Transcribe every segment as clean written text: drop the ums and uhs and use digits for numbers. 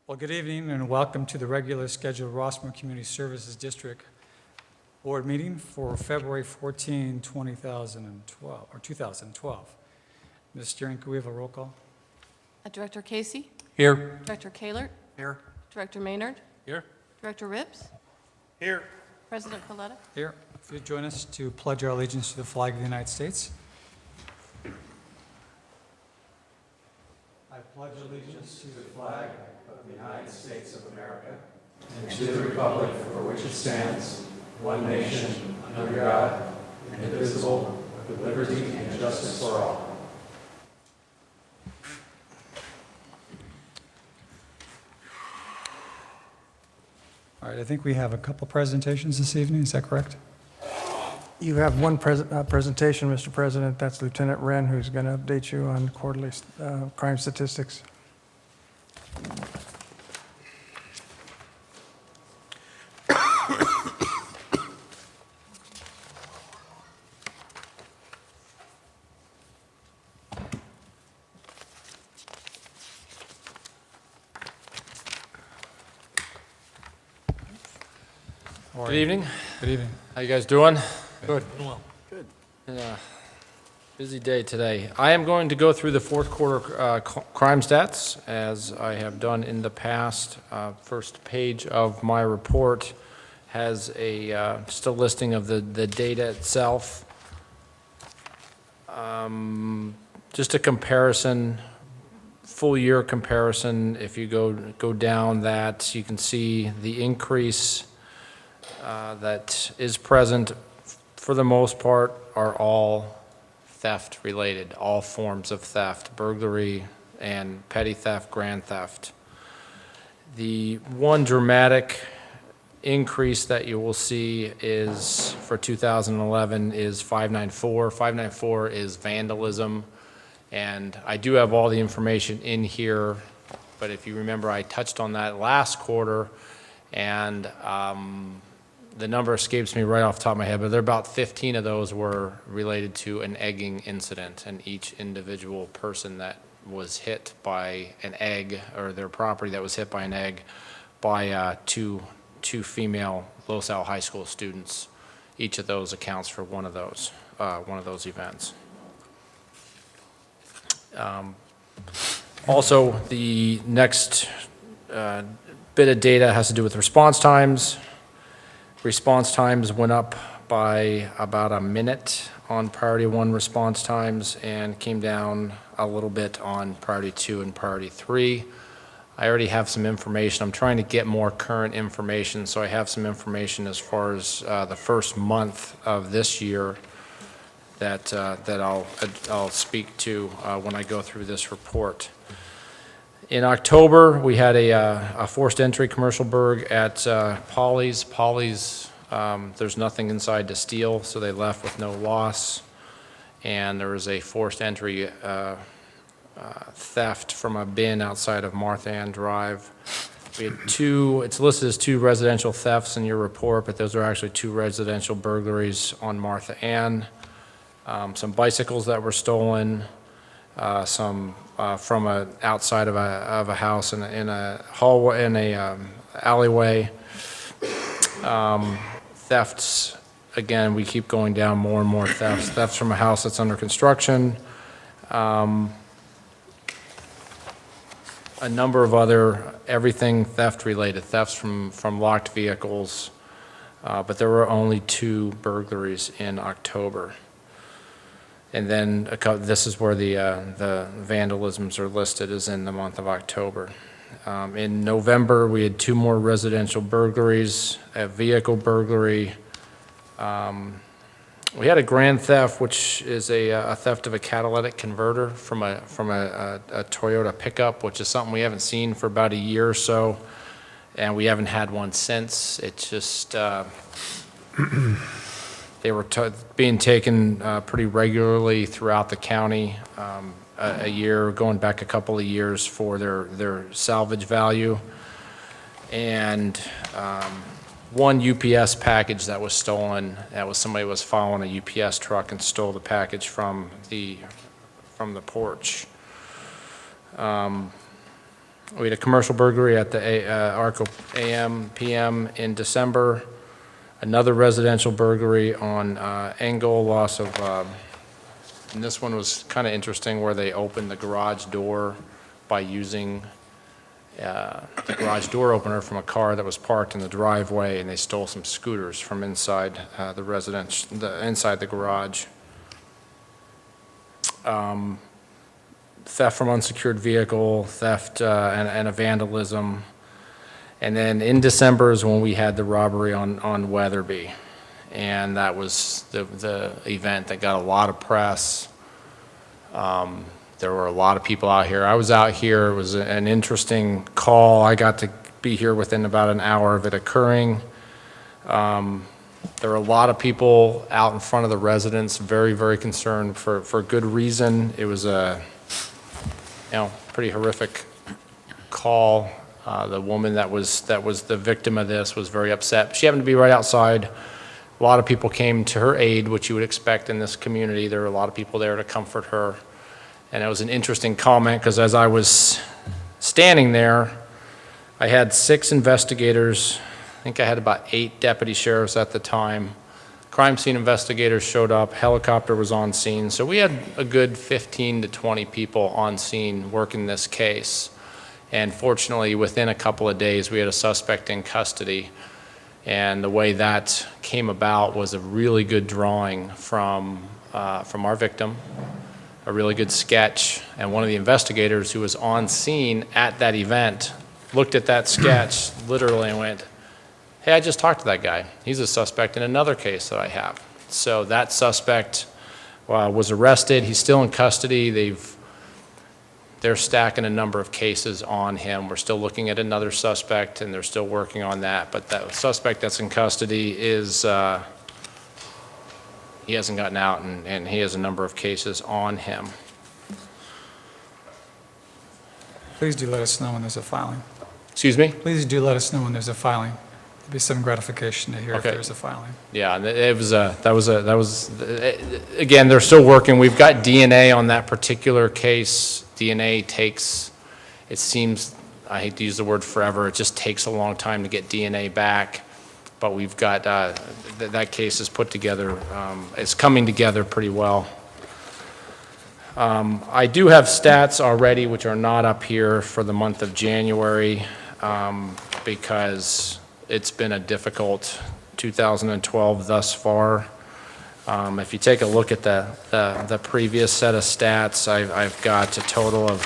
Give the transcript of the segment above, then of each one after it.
Well, good evening and welcome to the regular scheduled Rossmoor Community Services District Board meeting for February 14, 2012. Ms. Steering, could we have a roll call? Director Casey? Here. Director Kaler? Here. Director Maynard? Here. Director Rips? Here. President Coletta? Here. If you'd join us to pledge our allegiance to the flag of the United States. I pledge allegiance to the flag of the United States of America and to the republic for which it stands, one nation, under God, indivisible, with liberty and justice for all. All right, I think we have a couple presentations this evening. Is that correct? You have one presentation, Mr. President. That's Lieutenant Wren, who's going to update you on quarterly crime statistics. Good evening. Good evening. How you guys doing? Good. Yeah. Busy day today. I am going to go through the fourth quarter crime stats as I have done in the past. First page of my report has just a listing of the data itself. Just a comparison, full year comparison. If you go down that, you can see the increase that is present for the most part are all theft related, all forms of theft, burglary and petty theft, grand theft. The one dramatic increase that you will see is for 2011 is 594. 594 is vandalism, and I do have all the information in here, but if you remember, I touched on that last quarter, and the number escapes me right off the top of my head, but there are about 15 of those were related to an egging incident, and each individual person that was hit by an egg, or their property that was hit by an egg, by two female Los Al High School students. Each of those accounts for one of those events. Also, the next bit of data has to do with response times. Response times went up by about a minute on priority 1 response times and came down a little bit on priority 2 and priority 3. I already have some information. I'm trying to get more current information, so I have some information as far as the first month of this year that I'll speak to when I go through this report. In October, we had a forced entry commercial burg at Polly's. Polly's, there's nothing inside to steal, so they left with no loss. And there was a forced entry theft from a bin outside of Martha Ann Drive. We had it's listed as 2 residential thefts in your report, but those are actually 2 residential burglaries on Martha Ann. Some bicycles that were stolen, some from outside of a house in a hallway, in a alleyway. Thefts, again, we keep going down more and more thefts. Thefts from a house that's under construction. A number of other, everything theft related, thefts from locked vehicles. But there were only 2 burglaries in October. And then this is where the vandalisms are listed, is in the month of October. In November, we had 2 more residential burglaries, a vehicle burglary. We had a grand theft, which is a theft of a catalytic converter from a Toyota pickup, which is something we haven't seen for about a year or so, and we haven't had one since. It's just they were being taken pretty regularly throughout the county, a year, going back a couple of years for their salvage value. And one UPS package that was stolen, that was somebody was following a UPS truck and stole the package from the porch. We had a commercial burglary at the Arco AM, PM in December. Another residential burglary on Engel, loss of, and this one was kind of interesting where they opened the garage door by using the garage door opener from a car that was parked in the driveway, and they stole some scooters from inside inside the garage. Theft from unsecured vehicle, theft and a vandalism. And then in December is when we had the robbery on Weatherby. And that was the event that got a lot of press. There were a lot of people out here. I was out here. It was an interesting call. I got to be here within about an hour of it occurring. There were a lot of people out in front of the residents, very, very concerned for good reason. It was a pretty horrific call. The woman that was the victim of this was very upset. She happened to be right outside. A lot of people came to her aid, which you would expect in this community. There were a lot of people there to comfort her. And it was an interesting comment because as I was standing there, I had 6 investigators. I think I had about 8 deputy sheriffs at the time. Crime scene investigators showed up. Helicopter was on scene. So we had a good 15 to 20 people on scene working this case. And fortunately, within a couple of days, we had a suspect in custody. And the way that came about was a really good drawing from our victim, a really good sketch. And one of the investigators who was on scene at that event looked at that sketch literally and went, "Hey, I just talked to that guy. He's a suspect in another case that I have." So that suspect was arrested. He's still in custody. They're stacking a number of cases on him. We're still looking at another suspect, and they're still working on that. But that suspect that's in custody is, he hasn't gotten out, and he has a number of cases on him. Please do let us know when there's a filing. Excuse me? Please do let us know when there's a filing. It'd be some gratification to hear if Okay. there's a filing. Yeah, and again, they're still working. We've got DNA on that particular case. DNA takes, it seems, I hate to use the word forever, it just takes a long time to get DNA back. But we've got, that case is put together, it's coming together pretty well. I do have stats already, which are not up here for the month of January, because it's been a difficult 2012 thus far. If you take a look at the previous set of stats, I've got a total of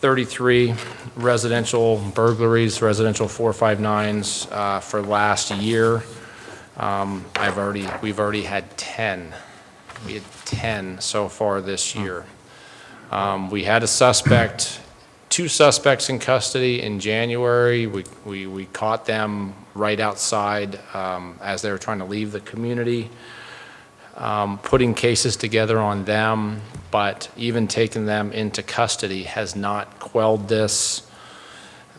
33 residential burglaries, residential 459s for last year. We've already had 10. We had 10 so far this year. We had a suspect. 2 suspects in custody in January. We caught them right outside as they were trying to leave the community, putting cases together on them, but even taking them into custody has not quelled this.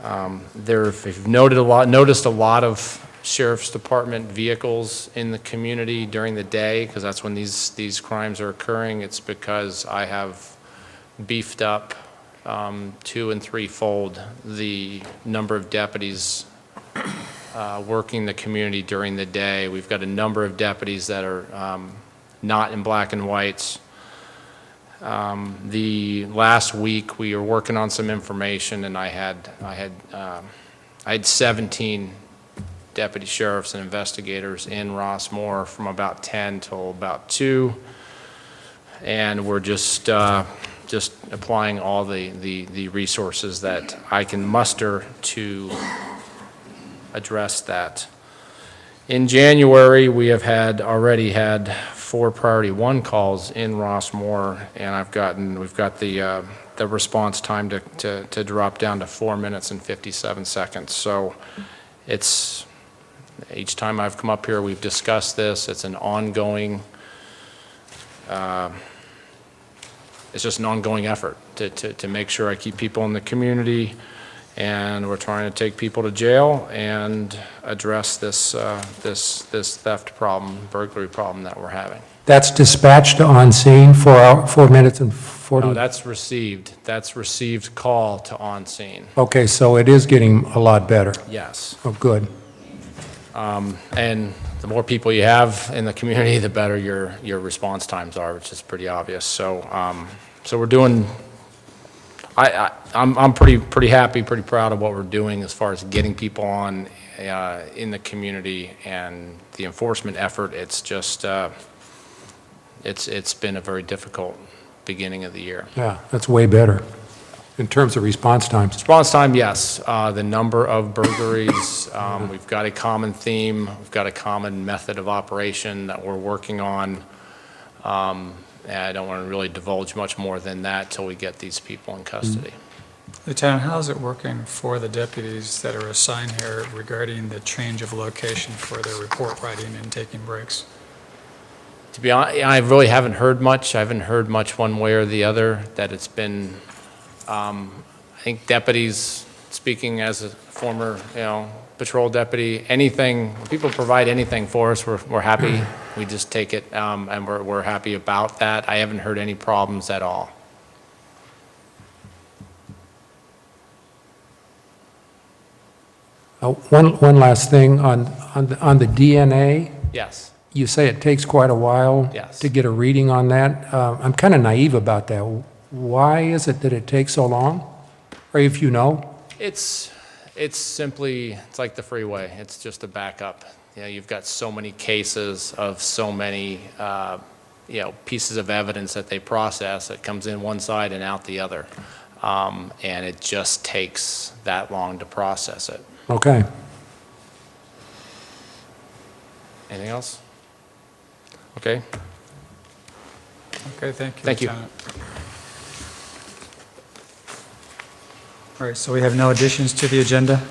If you've noticed a lot of Sheriff's Department vehicles in the community during the day, because that's when these crimes are occurring. It's because I have beefed up 2- and 3-fold the number of deputies working the community during the day. We've got a number of deputies that are not in black and whites. The last week we were working on some information, and I had 17 deputy sheriffs and investigators in Rossmoor from about 10 till about 2, and we're just applying all the resources that I can muster to address that. In January, we have already had 4 priority 1 calls in Rossmoor, and we've got the response time to drop down to 4 minutes and 57 seconds. So it's, each time I've come up here, we've discussed this. It's an ongoing, it's just an ongoing effort to make sure I keep people in the community, and we're trying to take people to jail and address this theft problem, burglary problem that we're having. That's dispatched to on scene, 4 minutes and 40? No, that's received. That's received call to on scene. Okay, so it is getting a lot better. Yes. Oh, good. And the more people you have in the community, the better your response times are, which is pretty obvious. So, so we're doing, I'm pretty happy, pretty proud of what we're doing as far as getting people on in the community and the enforcement effort. It's just, it's been a very difficult beginning of the year. Yeah, that's way better in terms of response times. Response time, yes. The number of burglaries, we've got a common theme, we've got a common method of operation that we're working on. And I don't want to really divulge much more than that till we get these people in custody. Lieutenant, how's it working for the deputies that are assigned here regarding the change of location for their report writing and taking breaks? To be honest, I really haven't heard much. I haven't heard much one way or the other, that it's been, I think deputies, speaking as a former, patrol deputy, anything, when people provide anything for us, we're happy. We just take it, and we're happy about that. I haven't heard any problems at all. One last thing on the DNA. Yes. You say it takes quite a while Yes. to get a reading on that. I'm kind of naive about that. Why is it that it takes so long? Or if you know? It's simply, it's like the freeway. It's just a backup. You've got so many cases of so many, pieces of evidence that they process. It comes in one side and out the other. And it just takes that long to process it. Okay. Anything else? Okay. Okay, thank you. Thank you. Lieutenant. All right, so we have no additions to the agenda.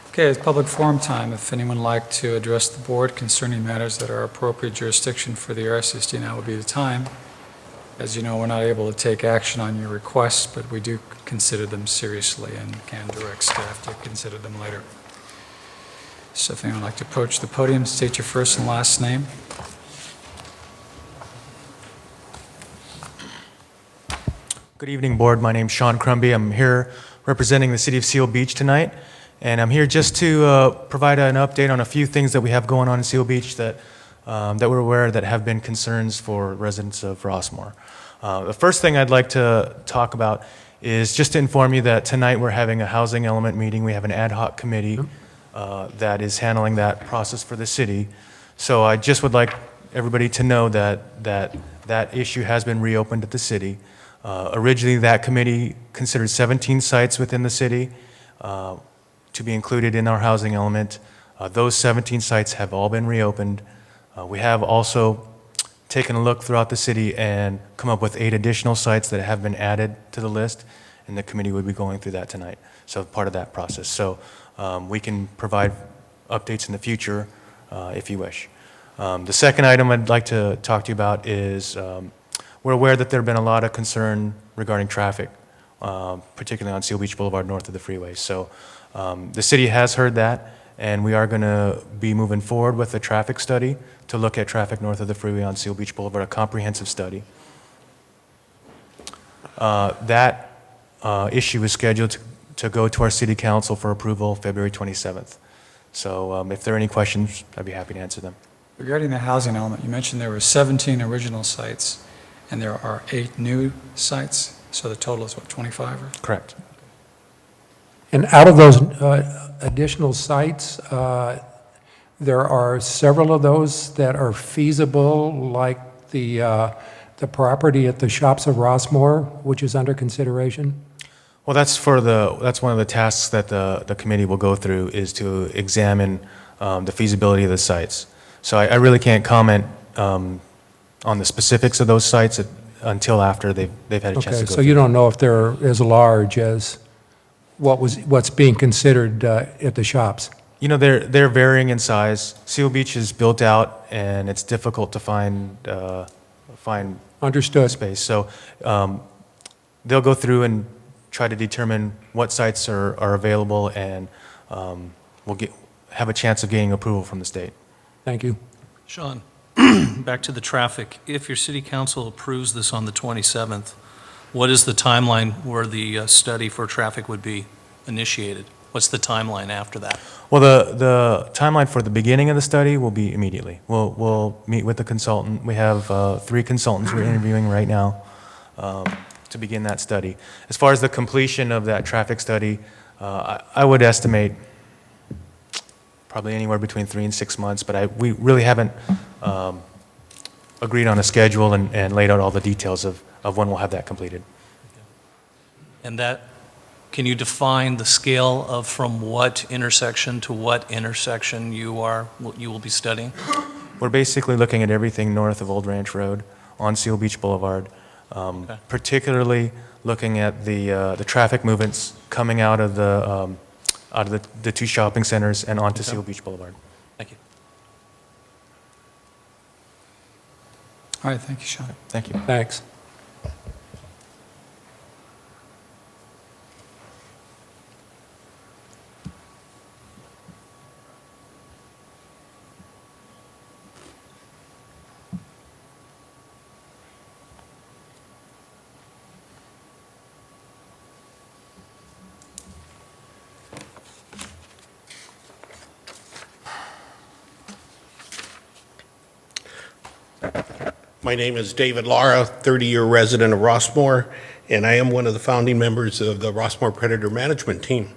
Okay, it's public forum time. If anyone would like to address the board concerning matters that are appropriate jurisdiction for the RCSD, now would be the time. As you know, we're not able to take action on your requests, but we do consider them seriously and can direct staff to consider them later. So if anyone would like to approach the podium, state your first and last name. Good evening, Board. My name's Sean Crumby. I'm here representing the City of Seal Beach tonight, and I'm here just to provide an update on a few things that we have going on in Seal Beach that we're aware that have been concerns for residents of Rossmoor. The first thing I'd like to talk about is just to inform you that tonight we're having a housing element meeting. We have an ad hoc committee that is handling that process for the city. So I just would like everybody to know that issue has been reopened at the city. Originally, that committee considered 17 sites within the city to be included in our housing element. Those 17 sites have all been reopened. We have also taken a look throughout the city and come up with 8 additional sites that have been added to the list, and the committee would be going through that tonight. So part of that process. So we can provide updates in the future if you wish. The second item I'd like to talk to you about is we're aware that there have been a lot of concern regarding traffic, particularly on Seal Beach Boulevard north of the freeway. So the city has heard that, and we are going to be moving forward with a traffic study to look at traffic north of the freeway on Seal Beach Boulevard, a comprehensive study. That issue is scheduled to go to our city council for approval February 27th. So if there are any questions, I'd be happy to answer them. Regarding the housing element, you mentioned there were 17 original sites, and there are 8 new sites, so the total is what, 25? Or? Correct. And out of those additional sites, there are several of those that are feasible, like the property at the Shops of Rossmoor, which is under consideration? Well, that's one of the tasks that the committee will go through, is to examine the feasibility of the sites. So I really can't comment on the specifics of those sites until after they've had a chance to go Okay, through. so you don't know if they're as large as what's being considered at the shops? You know, they're varying in size. Seal Beach is built out, and it's difficult to find Understood. space. So they'll go through and try to determine what sites are available, and we'll have a chance of getting approval from the state. Thank you. Sean, back to the traffic. If your city council approves this on the 27th, what is the timeline where the study for traffic would be initiated? What's the timeline after that? Well, the timeline for the beginning of the study will be immediately. We'll meet with the consultant. We have 3 consultants we're interviewing right now to begin that study. As far as the completion of that traffic study, I would estimate probably anywhere between 3 and 6 months, but we really haven't agreed on a schedule and laid out all the details of when we'll have that completed. And that, can you define the scale of from what intersection to what intersection you will be studying? We're basically looking at everything north of Old Ranch Road on Seal Beach Boulevard, Okay. particularly looking at the traffic movements coming out of the 2 shopping centers and onto Okay. Seal Beach Boulevard. Thank you. All right, thank you, Sean. Thank you. Thanks. My name is David Lara, 30-year resident of Rossmoor, and I am one of the founding members of the Rossmoor Predator Management Team.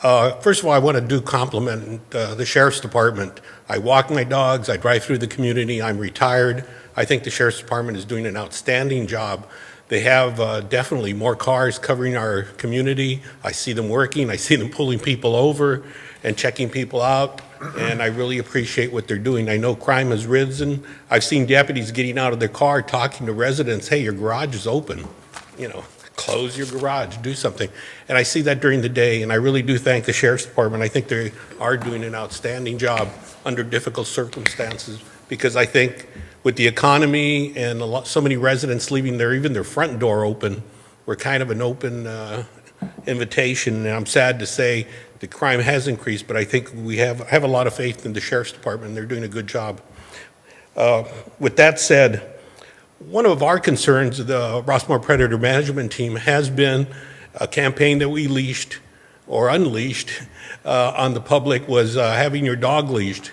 First of all, I want to compliment the Sheriff's Department. I walk my dogs, I drive through the community, I'm retired. I think the Sheriff's Department is doing an outstanding job. They have definitely more cars covering our community. I see them working, I see them pulling people over and checking people out, and I really appreciate what they're doing. I know crime has risen. I've seen deputies getting out of their car talking to residents, hey, your garage is open, you know, close your garage, do something. And I see that during the day, and I really do thank the Sheriff's Department. I think they are doing an outstanding job under difficult circumstances, because I think with the economy and so many residents leaving even their front door open, we're kind of an open invitation. And I'm sad to say the crime has increased, but I think we have a lot of faith in the Sheriff's Department, and they're doing a good job. With that said, one of our concerns, the Rossmoor Predator Management Team, has been a campaign that we leashed or unleashed on the public, was having your dog leashed.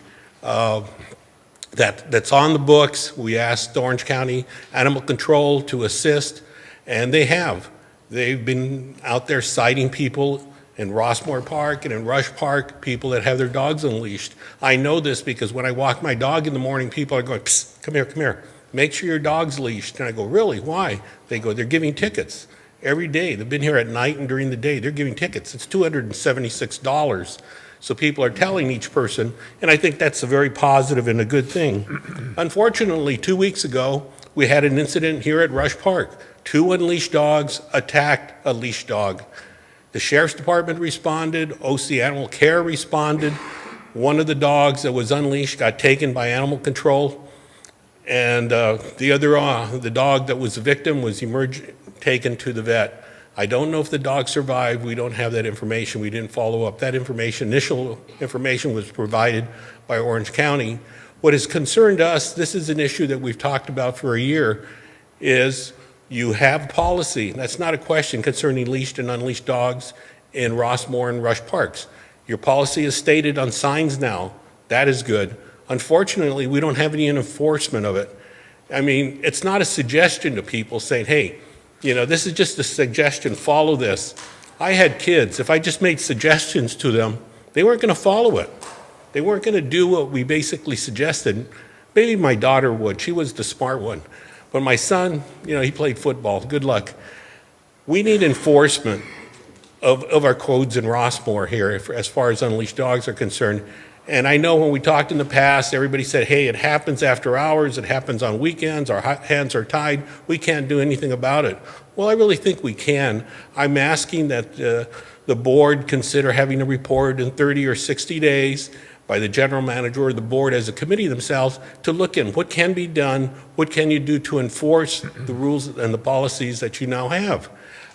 That's on the books. We asked Orange County Animal Control to assist, and they have. They've been out there citing people in Rossmoor Park and in Rush Park, people that have their dogs unleashed. I know this because when I walk my dog in the morning, people are going, psst, come here, come here. Make sure your dog's leashed. And I go, really, why? They go, they're giving tickets every day. They've been here at night and during the day. They're giving tickets. It's $276. So people are telling each person, and I think that's a very positive and a good thing. Unfortunately, 2 weeks ago, we had an incident here at Rush Park. 2 unleashed dogs attacked a leashed dog. The Sheriff's Department responded, OC Animal Care responded. One of the dogs that was unleashed got taken by animal control, and the dog that was the victim was taken to the vet. I don't know if the dog survived. We don't have that information. We didn't follow up. That initial information was provided by Orange County. What has concerned us, this is an issue that we've talked about for a year, is you have policy. That's not a question concerning leashed and unleashed dogs in Rossmoor and Rush Parks. Your policy is stated on signs now. That is good. Unfortunately, we don't have any enforcement of it. I mean, it's not a suggestion to people saying, hey, you know, this is just a suggestion, follow this. I had kids. If I just made suggestions to them, they weren't going to follow it. They weren't going to do what we basically suggested. Maybe my daughter would. She was the smart one. But my son, you know, he played football. Good luck. We need enforcement of our codes in Rossmoor here as far as unleashed dogs are concerned. And I know when we talked in the past, everybody said, hey, it happens after hours, it happens on weekends, our hands are tied, we can't do anything about it. Well, I really think we can. I'm asking that the board consider having a report in 30 or 60 days by the general manager or the board as a committee themselves to look in what can be done, what can you do to enforce the rules and the policies that you now have.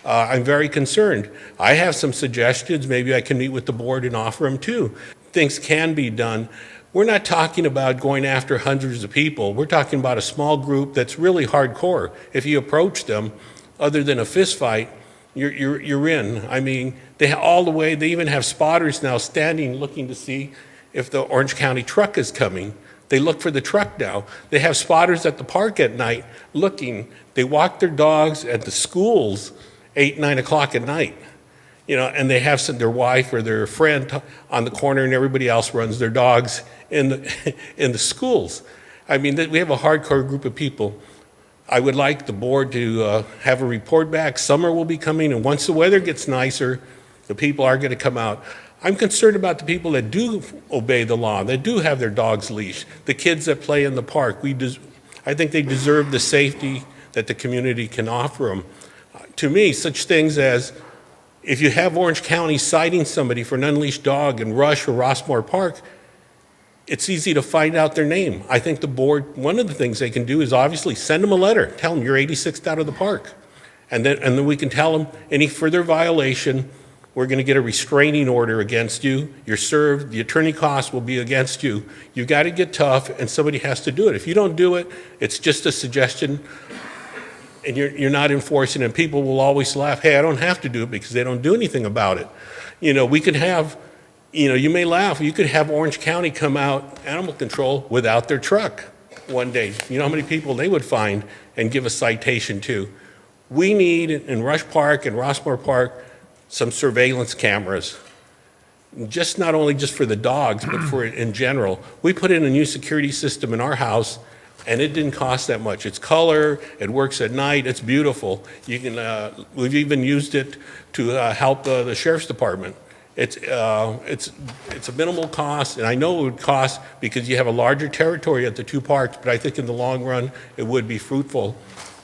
I'm very concerned. I have some suggestions. Maybe I can meet with the board and offer them too. Things can be done, we're not talking about going after hundreds of people. We're talking about a small group that's really hardcore. If you approach them, other than a fist fight, you're in. I mean, all the way, they even have spotters now standing looking to see if the Orange County truck is coming. They look for the truck now. They have spotters at the park at night looking. They walk their dogs at the schools 8, 9 o'clock at night. You know, and they have their wife or their friend on the corner, and everybody else runs their dogs in the schools. I mean, we have a hardcore group of people. I would like the board to have a report back. Summer will be coming, and once the weather gets nicer, the people are going to come out. I'm concerned about the people that do obey the law, that do have their dogs leashed, the kids that play in the park. I think they deserve the safety that the community can offer them. To me, such things as, if you have Orange County citing somebody for an unleashed dog in Rush or Rossmoor Park, it's easy to find out their name. I think the board, one of the things they can do is obviously send them a letter, tell them you're 86th out of the park. And then we can tell them any further violation, we're going to get a restraining order against you. You're served. The attorney costs will be against you. You've got to get tough, and somebody has to do it. If you don't do it, it's just a suggestion, and you're not enforcing it. People will always laugh, hey, I don't have to do it because they don't do anything about it. You know, we could have, you know, you may laugh, you could have Orange County come out, animal control, without their truck one day. You know how many people they would find and give a citation to? We need, in Rush Park and Rossmoor Park, some surveillance cameras. Just not only just for the dogs, but for in general. We put in a new security system in our house, and it didn't cost that much. It's color, it works at night, it's beautiful. You can, we've even used it to help the sheriff's department. It's a minimal cost, and I know it would cost because you have a larger territory at the two parks, but I think in the long run, it would be fruitful.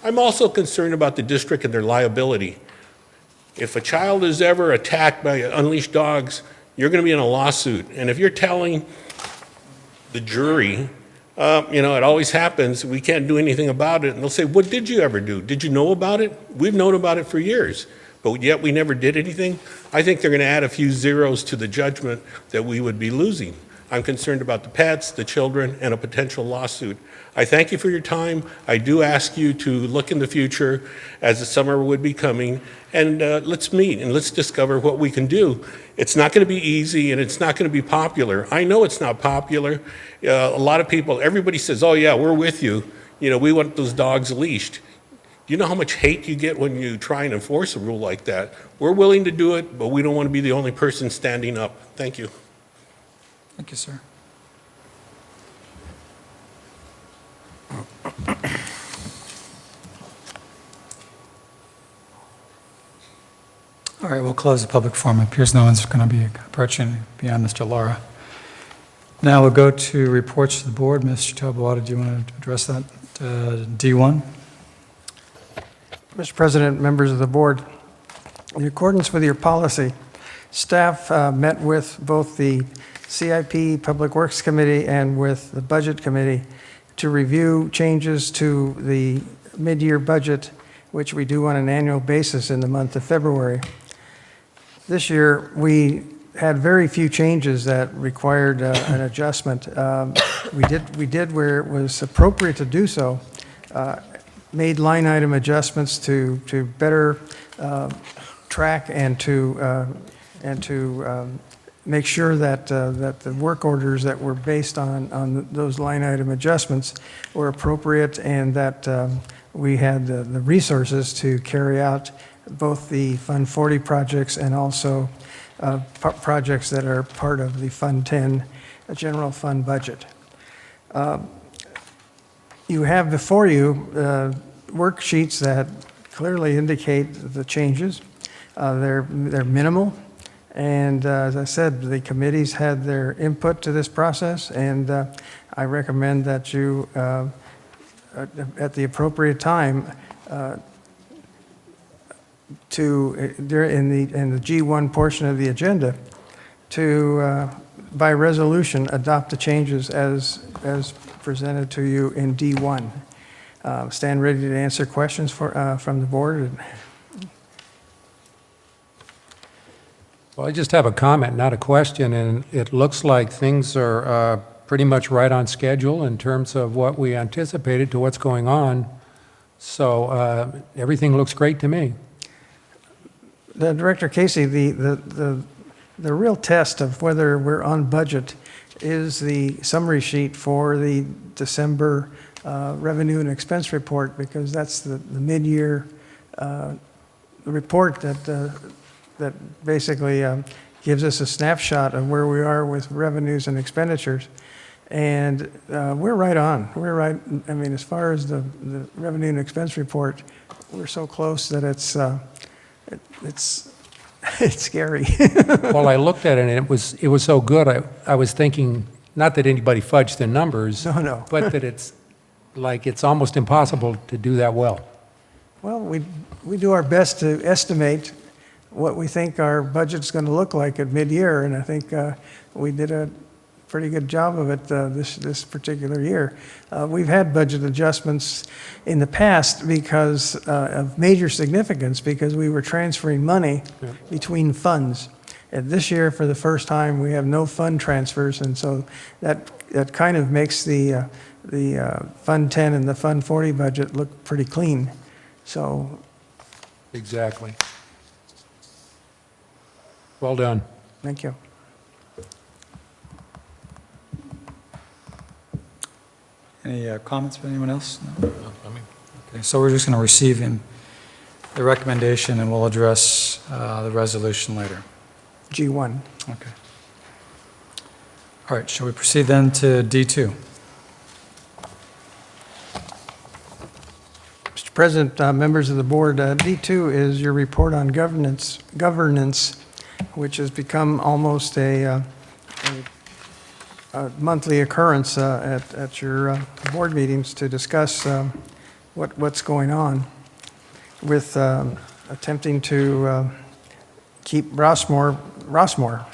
I'm also concerned about the district and their liability. If a child is ever attacked by unleashed dogs, you're going to be in a lawsuit. And if you're telling the jury, you know, it always happens, we can't do anything about it, and they'll say, what did you ever do? Did you know about it? We've known about it for years, but yet we never did anything. I think they're going to add a few zeros to the judgment that we would be losing. I'm concerned about the pets, the children, and a potential lawsuit. I thank you for your time. I do ask you to look in the future as the summer would be coming, and let's meet and let's discover what we can do. It's not going to be easy, and it's not going to be popular. I know it's not popular. A lot of people, everybody says, oh yeah, we're with you. You know, we want those dogs leashed. Do you know how much hate you get when you try and enforce a rule like that? We're willing to do it, but we don't want to be the only person standing up. Thank you. Thank you, sir. All right, we'll close the public forum. It appears no one's going to be approaching beyond Mr. Lara. Now we'll go to reports to the board. Mr. Taboada, do you want to address that? D1? Mr. President, members of the board, in accordance with your policy, staff met with both the CIP Public Works Committee and with the Budget Committee to review changes to the mid-year budget, which we do on an annual basis in the month of February. This year, we had very few changes that required an adjustment. We did where it was appropriate to do so, made line item adjustments to better track and to make sure that the work orders that were based on those line item adjustments were appropriate, and that we had the resources to carry out both the Fund 40 projects and also projects that are part of the Fund 10 general fund budget. You have before you worksheets that clearly indicate the changes. They're minimal, and as I said, the committees had their input to this process, and I recommend that you, at the appropriate time, in the G1 portion of the agenda, to by resolution adopt the changes as presented to you in D1. Stand ready to answer questions from the board. Well, I just have a comment, not a question, and it looks like things are pretty much right on schedule in terms of what we anticipated to what's going on. So everything looks great to me. Director Casey, the real test of whether we're on budget is the summary sheet for the December revenue and expense report, because that's the mid-year report that basically gives us a snapshot of where we are with revenues and expenditures. And we're right on. We're right, I mean, as far as the revenue and expense report, we're so close that it's scary. Well, I looked at it, and it was so good, I was thinking, not that anybody fudged the numbers, No. but that it's almost impossible to do that well. Well, we do our best to estimate what we think our budget's going to look like at mid-year, and I think we did a pretty good job of it this particular year. We've had budget adjustments in the past because of major significance, because we were transferring money between funds. And this year, for the first time, we have no fund transfers, and so that kind of makes the Fund 10 and the Fund 40 budget look pretty clean. So, Exactly. Well done. thank you. Any comments from anyone else? No? Okay, so we're just going to receive the recommendation, and we'll address the resolution later. G1. Okay. All right, shall we proceed then to D2? Mr. President, members of the board, D2 is your report on governance, which has become almost a monthly occurrence at your board meetings to discuss what's going on with attempting to keep Rossmoor.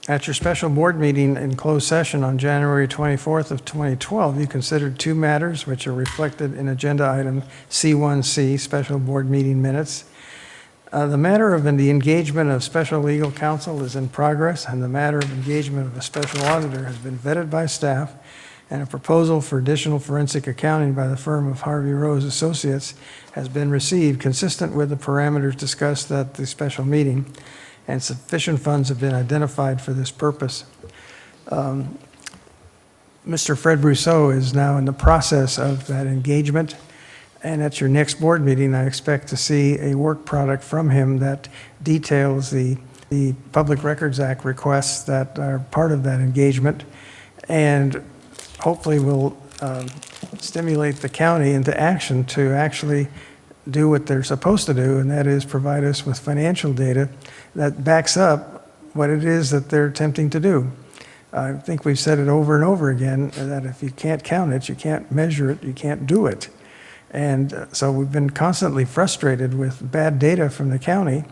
At your special board meeting in closed session on January 24th of 2012, you considered two matters which are reflected in agenda item C1C, special board meeting minutes. The matter of the engagement of special legal counsel is in progress, and the matter of engagement of a special auditor has been vetted by staff, and a proposal for additional forensic accounting by the firm of Harvey Rose Associates has been received, consistent with the parameters discussed at the special meeting, and sufficient funds have been identified for this purpose. Mr. Fred Brousseau is now in the process of that engagement, and at your next board meeting, I expect to see a work product from him that details the Public Records Act requests that are part of that engagement, and hopefully will stimulate the county into action to actually do what they're supposed to do, and that is provide us with financial data that backs up what it is that they're attempting to do. I think we've said it over and over again, that if you can't count it, you can't measure it, you can't do it. And so we've been constantly frustrated with bad data from the county.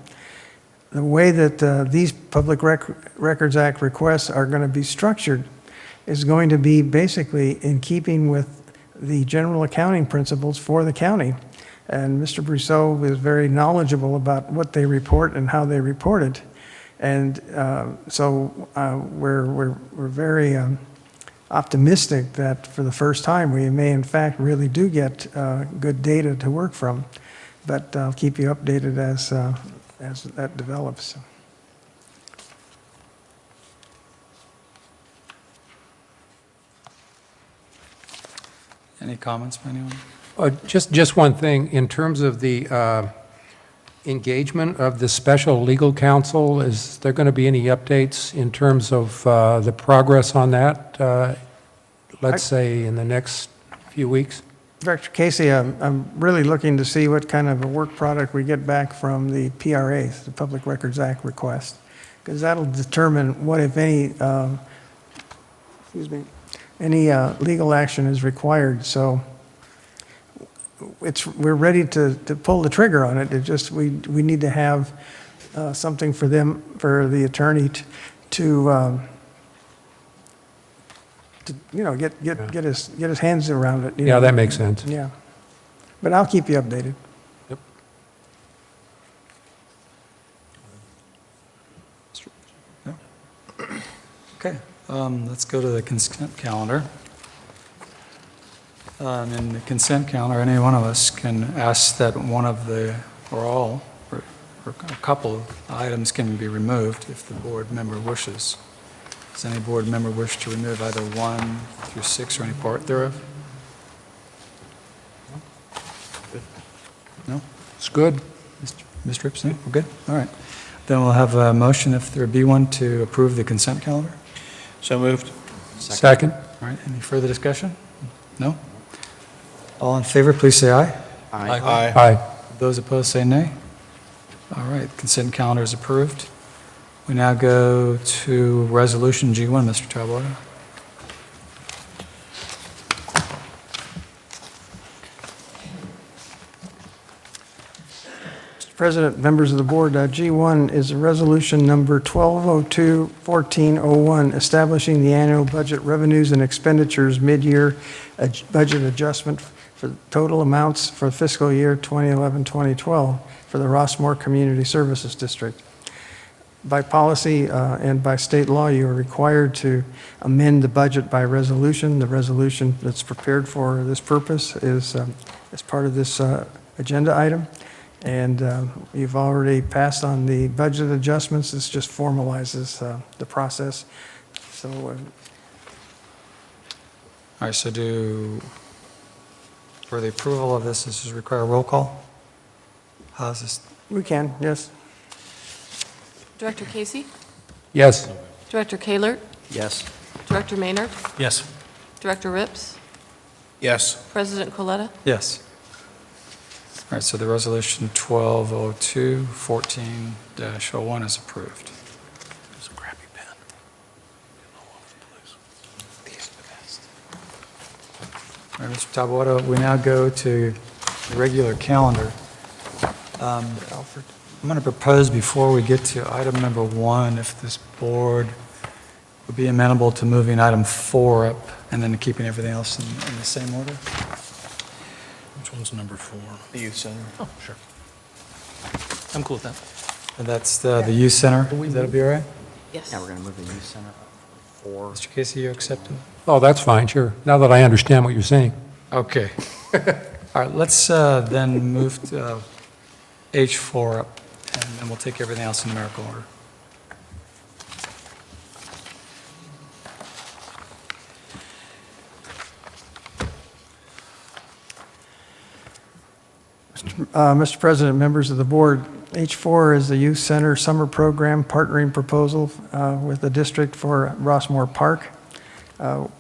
The way that these Public Records Act requests are going to be structured is going to be basically in keeping with the general accounting principles for the county. And Mr. Brousseau is very knowledgeable about what they report and how they report it. And so we're very optimistic that for the first time we may in fact really do get good data to work from. But I'll keep you updated as that develops. Any comments from anyone? Just one thing, in terms of the engagement of the special legal counsel, is there going to be any updates in terms of the progress on that, let's say in the next few weeks? Director Casey, I'm really looking to see what kind of a work product we get back from the PRA, the Public Records Act request, because that'll determine what, if any, legal action is required. So we're ready to pull the trigger on it. It just we need to have something for the attorney to get his hands around it. Yeah, that makes sense. Yeah, but I'll keep you updated. Yep. No? Okay, let's go to the consent calendar. In the consent calendar, any one of us can ask that one of the, or all, or a couple of items can be removed if the board member wishes. Does any board member wish to remove either 1 through 6 or any part thereof? No? It's good. Mr. Rips, no? We're good? All right. Then we'll have a motion, if there be one, to approve the consent calendar. So moved. Second. All right, any further discussion? No? All in favor, please say aye. Aye. Aye. Those opposed, say nay. All right, consent calendar is approved. We now go to Resolution G1, Mr. Taboada. Mr. President, members of the board, G1 is resolution number 1202-1401, establishing the annual budget revenues and expenditures mid-year budget adjustment for total amounts for fiscal year 2011-2012 for the Rossmoor Community Services District. By policy and by state law, you are required to amend the budget by resolution. The resolution that's prepared for this purpose is part of this agenda item. And you've already passed on the budget adjustments. This just formalizes the process. So, All right, so for the approval of this, does this require a roll call? How's this? we can, yes. Director Casey? Yes. Director Kaler? Yes. Director Maynard? Yes. Director Rips? Yes. President Coletta? Yes. All right, so the resolution 1202-14-01 is approved. It's a crappy pen. All right, Mr. Taboada, we now go to the regular calendar. Alfred, I'm going to propose before we get to item number 1, if this board would be amenable to moving item 4 up and then keeping everything else in the same order. Which one's number 4? The youth center. Oh, sure. I'm cool with that. And that's the youth center. That'll be all right? Yes. Yeah, we're going to move the youth center for, Mr. Casey, you accept it? Oh, that's fine, sure. Now that I understand what you're saying. Okay. All right, let's then move to H4 up, and then we'll take everything else in numerical order. Mr. President, members of the board, H4 is the Youth Center Summer Program Partnering Proposal with the district for Rossmoor Park.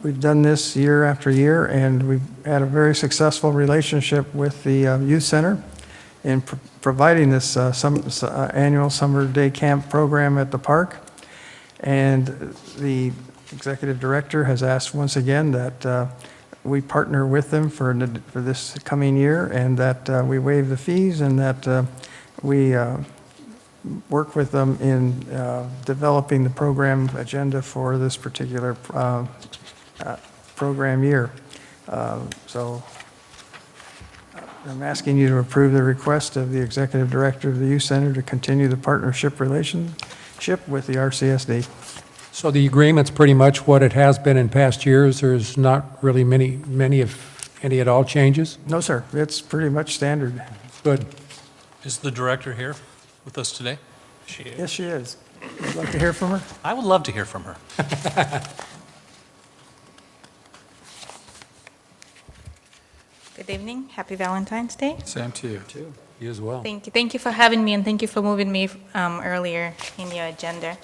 We've done this year after year, and we've had a very successful relationship with the Youth Center in providing this annual summer day camp program at the park. And the executive director has asked once again that we partner with them for this coming year, and that we waive the fees, and that we work with them in developing the program agenda for this particular program year. So I'm asking you to approve the request of the executive director of the Youth Center to continue the partnership relationship with the RCSD. So the agreement's pretty much what it has been in past years. There's not really many, if any at all, changes? No, sir, it's pretty much standard. Good. Is the director here with us today? She is. Yes, she is. Would you like to hear from her? I would love to hear from her. Good evening. Happy Valentine's Day. Same to you. You as well. Thank you. Thank you for having me, and thank you for moving me earlier in your agenda.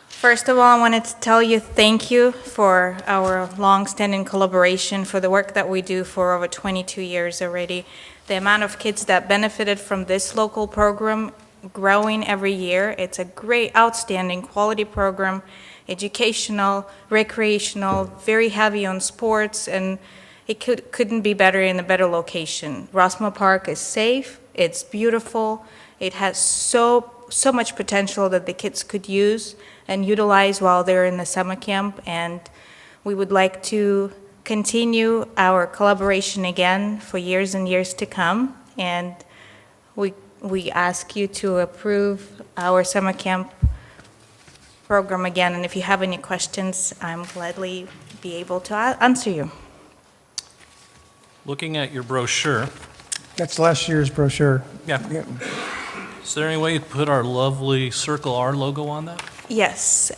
First of all, I wanted to tell you thank you for our long-standing collaboration, for the work that we do for over 22 years already. The amount of kids that benefited from this local program growing every year. It's a great, outstanding quality program, educational, recreational, very heavy on sports, and it couldn't be better in a better location. Rossmoor Park is safe, it's beautiful, it has so much potential that the kids could use and utilize while they're in the summer camp, and we would like to continue our collaboration again for years and years to come, and we ask you to approve our summer camp program again, and if you have any questions, I'm gladly be able to answer you. Looking at your brochure, That's last year's brochure. yeah, is there any way you put our lovely Circle R logo on that? Yes,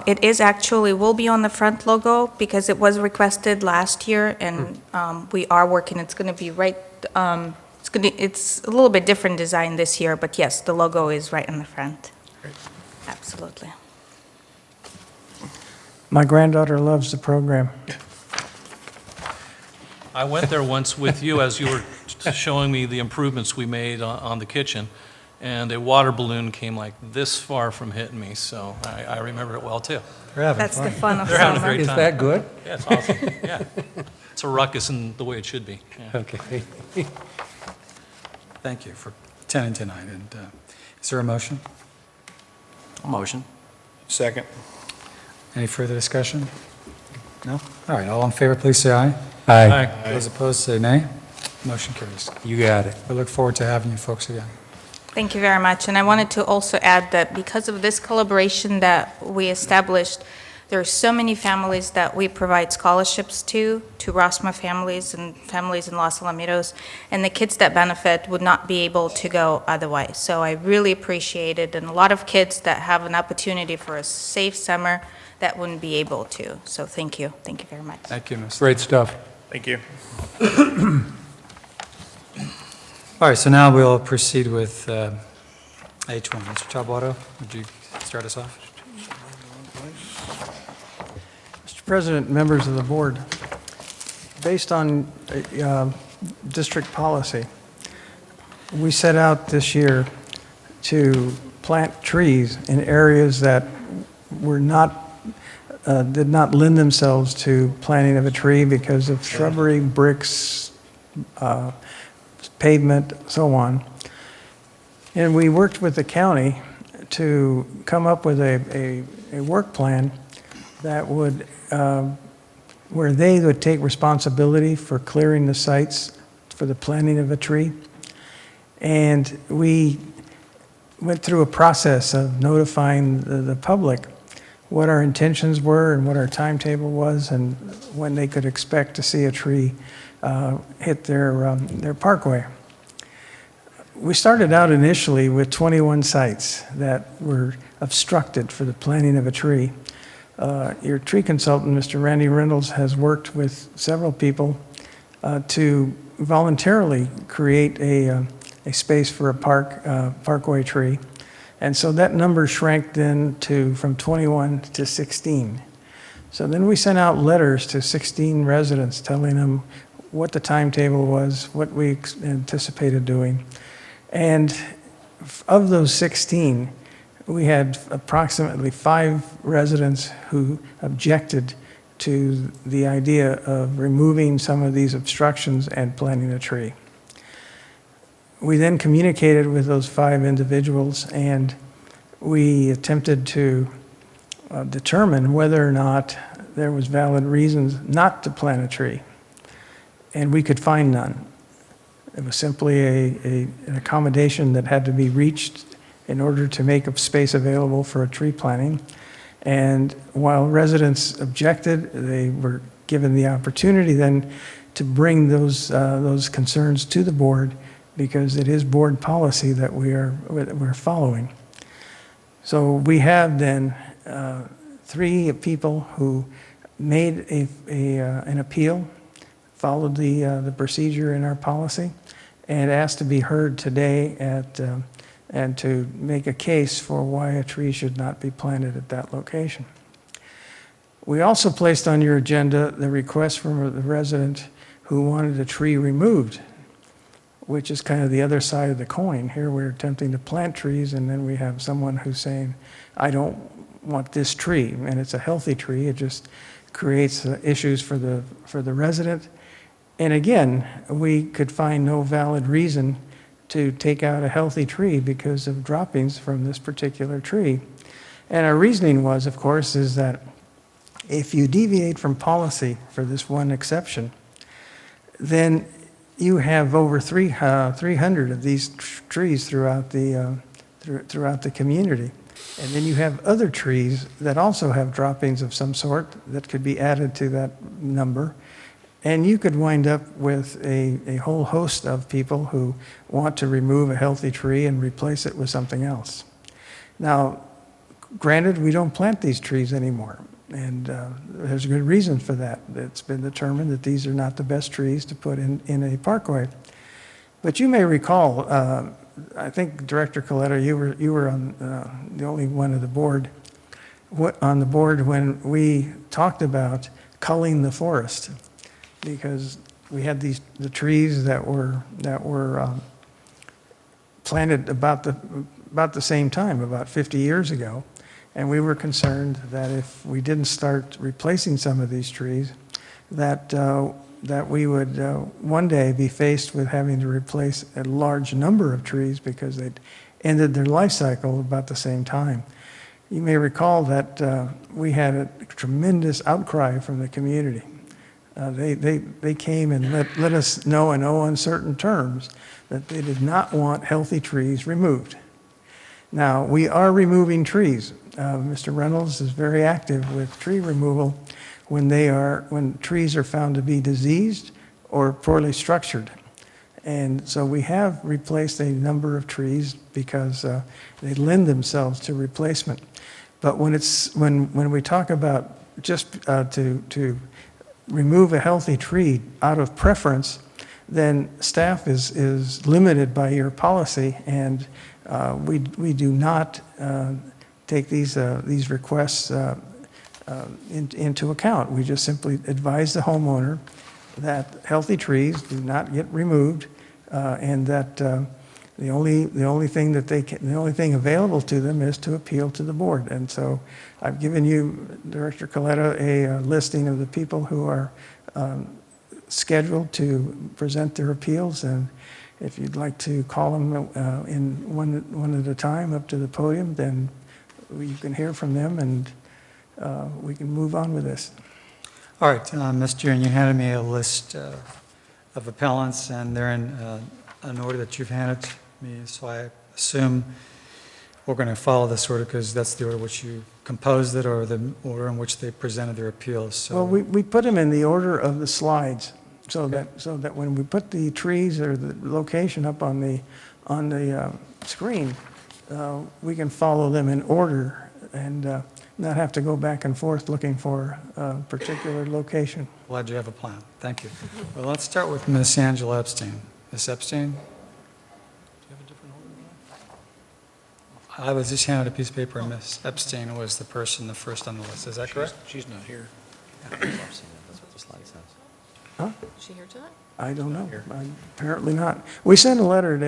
it is actually, will be on the front logo because it was requested last year, and we are working, it's going to be right, it's a little bit different design this year, but yes, the logo is right in the front. Absolutely. My granddaughter loves the program. I went there once with you as you were showing me the improvements we made on the kitchen, and a water balloon came like this far from hitting me, so I remember it well, too. They're having That's the fun of They're having a summer. great Is time. that good? Yeah, it's awesome, yeah. It's a ruckus in the way it should be. Yeah. Okay. Thank you for attending tonight. And is there a motion? Motion. Second. Any further discussion? No? All right, all in favor, please say aye. Aye. Those opposed, say nay. Motion carries. You got it. We look forward to having you folks again. Thank you very much. And I wanted to also add that because of this collaboration that we established, there are so many families that we provide scholarships to Rossmoor families and families in Los Alamitos, and the kids that benefit would not be able to go otherwise. So I really appreciate it, and a lot of kids that have an opportunity for a safe summer that wouldn't be able to. So thank you. Thank you very much. Thank you, Ms. Great stuff. Thank you. All right, so now we'll proceed with H1. Mr. Taboada, would you start us off? Mr. President, members of the board, based on district policy, we set out this year to plant trees in areas that were not, did not lend themselves to planting of a tree because of shrubbery, bricks, pavement, so on. And we worked with the county to come up with a work plan that would, where they would take responsibility for clearing the sites for the planting of a tree. And we went through a process of notifying the public what our intentions were and what our timetable was and when they could expect to see a tree hit their parkway. We started out initially with 21 sites that were obstructed for the planting of a tree. Your tree consultant, Mr. Randy Reynolds, has worked with several people to voluntarily create a space for a parkway tree. And so that number shrank then from 21 to 16. So then we sent out letters to 16 residents telling them what the timetable was, what we anticipated doing. And of those 16, we had approximately 5 residents who objected to the idea of removing some of these obstructions and planting a tree. We then communicated with those 5 individuals, and we attempted to determine whether or not there was valid reasons not to plant a tree. And we could find none. It was simply an accommodation that had to be reached in order to make a space available for a tree planting. And while residents objected, they were given the opportunity then to bring those concerns to the board, because it is board policy that we're following. So we have then 3 people who made an appeal, followed the procedure in our policy, and asked to be heard today and to make a case for why a tree should not be planted at that location. We also placed on your agenda the request from the resident who wanted a tree removed, which is kind of the other side of the coin. Here we're attempting to plant trees, and then we have someone who's saying, I don't want this tree, and it's a healthy tree. It just creates issues for the resident. And again, we could find no valid reason to take out a healthy tree because of droppings from this particular tree. And our reasoning was, of course, is that if you deviate from policy for this one exception, then you have over 300 of these trees throughout the community. And then you have other trees that also have droppings of some sort that could be added to that number. And you could wind up with a whole host of people who want to remove a healthy tree and replace it with something else. Now, granted, we don't plant these trees anymore, and there's a good reason for that. It's been determined that these are not the best trees to put in a parkway. But you may recall, I think Director Coletta, you were on the only one of the board, on the board when we talked about culling the forest, because we had the trees that were planted about the same time, about 50 years ago, and we were concerned that if we didn't start replacing some of these trees, that we would one day be faced with having to replace a large number of trees because they'd ended their life cycle about the same time. You may recall that we had a tremendous outcry from the community. They came and let us know in no uncertain terms that they did not want healthy trees removed. Now, we are removing trees. Mr. Reynolds is very active with tree removal when trees are found to be diseased or poorly structured. And so we have replaced a number of trees because they lend themselves to replacement. But when we talk about just to remove a healthy tree out of preference, then staff is limited by your policy, and we do not take these requests into account. We just simply advise the homeowner that healthy trees do not get removed, and that the only thing available to them is to appeal to the board. And so I've given you, Director Coletta, a listing of the people who are scheduled to present their appeals, and if you'd like to call them in one at a time up to the podium, then you can hear from them, and we can move on with this. All right, Mr. and you handed me a list of appellants, and they're in an order that you've handed to me, so I assume we're going to follow this order because that's the order which you composed it, or the order in which they presented their appeals. So. Well, we put them in the order of the slides, so that when we put the trees or the location up on the screen, we can follow them in order and not have to go back and forth looking for a particular location. Glad you have a plan. Thank you. Well, let's start with Ms. Angela Epstein. Ms. Epstein? Do you have a different order? I was just handed a piece of paper, and Ms. Epstein was the person, the first on the list. Is that correct? She's not here. That's what the slide says. Huh? Is she here tonight? I don't know. Apparently not. We sent a letter to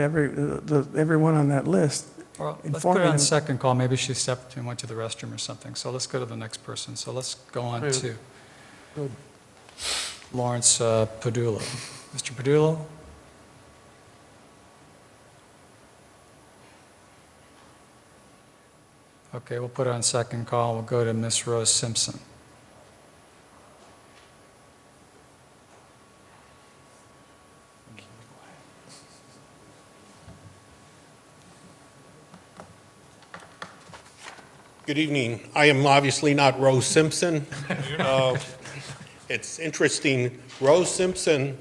everyone on that list. Well, let's put informing her on them. second call. Maybe she stepped and went to the restroom or something. So let's go to the next person. So let's go on to Lawrence Padula. Mr. Padula? Okay, we'll put her on second call. We'll go to Miss Rose Simpson. Good evening. I am obviously not Rose Simpson. It's interesting. Rose Simpson,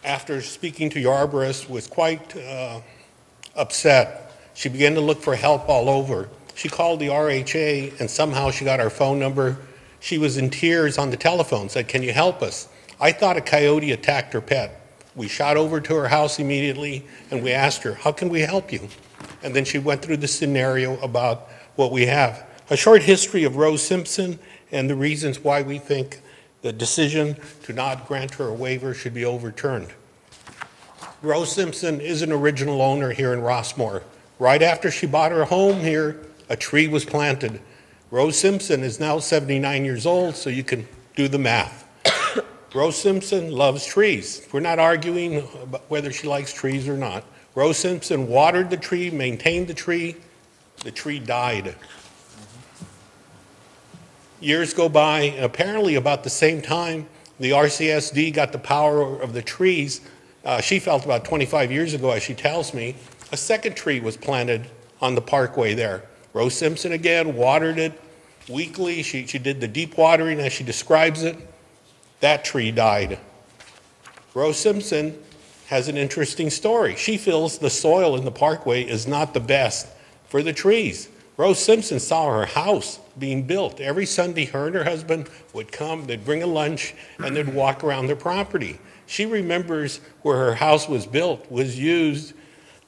after speaking to your arborist, was quite upset. She began to look for help all over. She called the RHA, and somehow she got our phone number. She was in tears on the telephone, said, "Can you help us?" I thought a coyote attacked her pet. We shot over to her house immediately, and we asked her, "How can we help you?" And then she went through the scenario about what we have. A short history of Rose Simpson and the reasons why we think the decision to not grant her a waiver should be overturned. Rose Simpson is an original owner here in Rossmoor. Right after she bought her home here, a tree was planted. Rose Simpson is now 79 years old, so you can do the math. Rose Simpson loves trees. We're not arguing about whether she likes trees or not. Rose Simpson watered the tree, maintained the tree died. Years go by, and apparently about the same time, the RCSD got the power of the trees. She felt about 25 years ago, as she tells me, a second tree was planted on the parkway there. Rose Simpson again watered it weekly. She did the deep watering as she describes it. That tree died. Rose Simpson has an interesting story. She feels the soil in the parkway is not the best for the trees. Rose Simpson saw her house being built. Every Sunday, her and her husband would come, they'd bring a lunch, and they'd walk around their property. She remembers where her house was built was used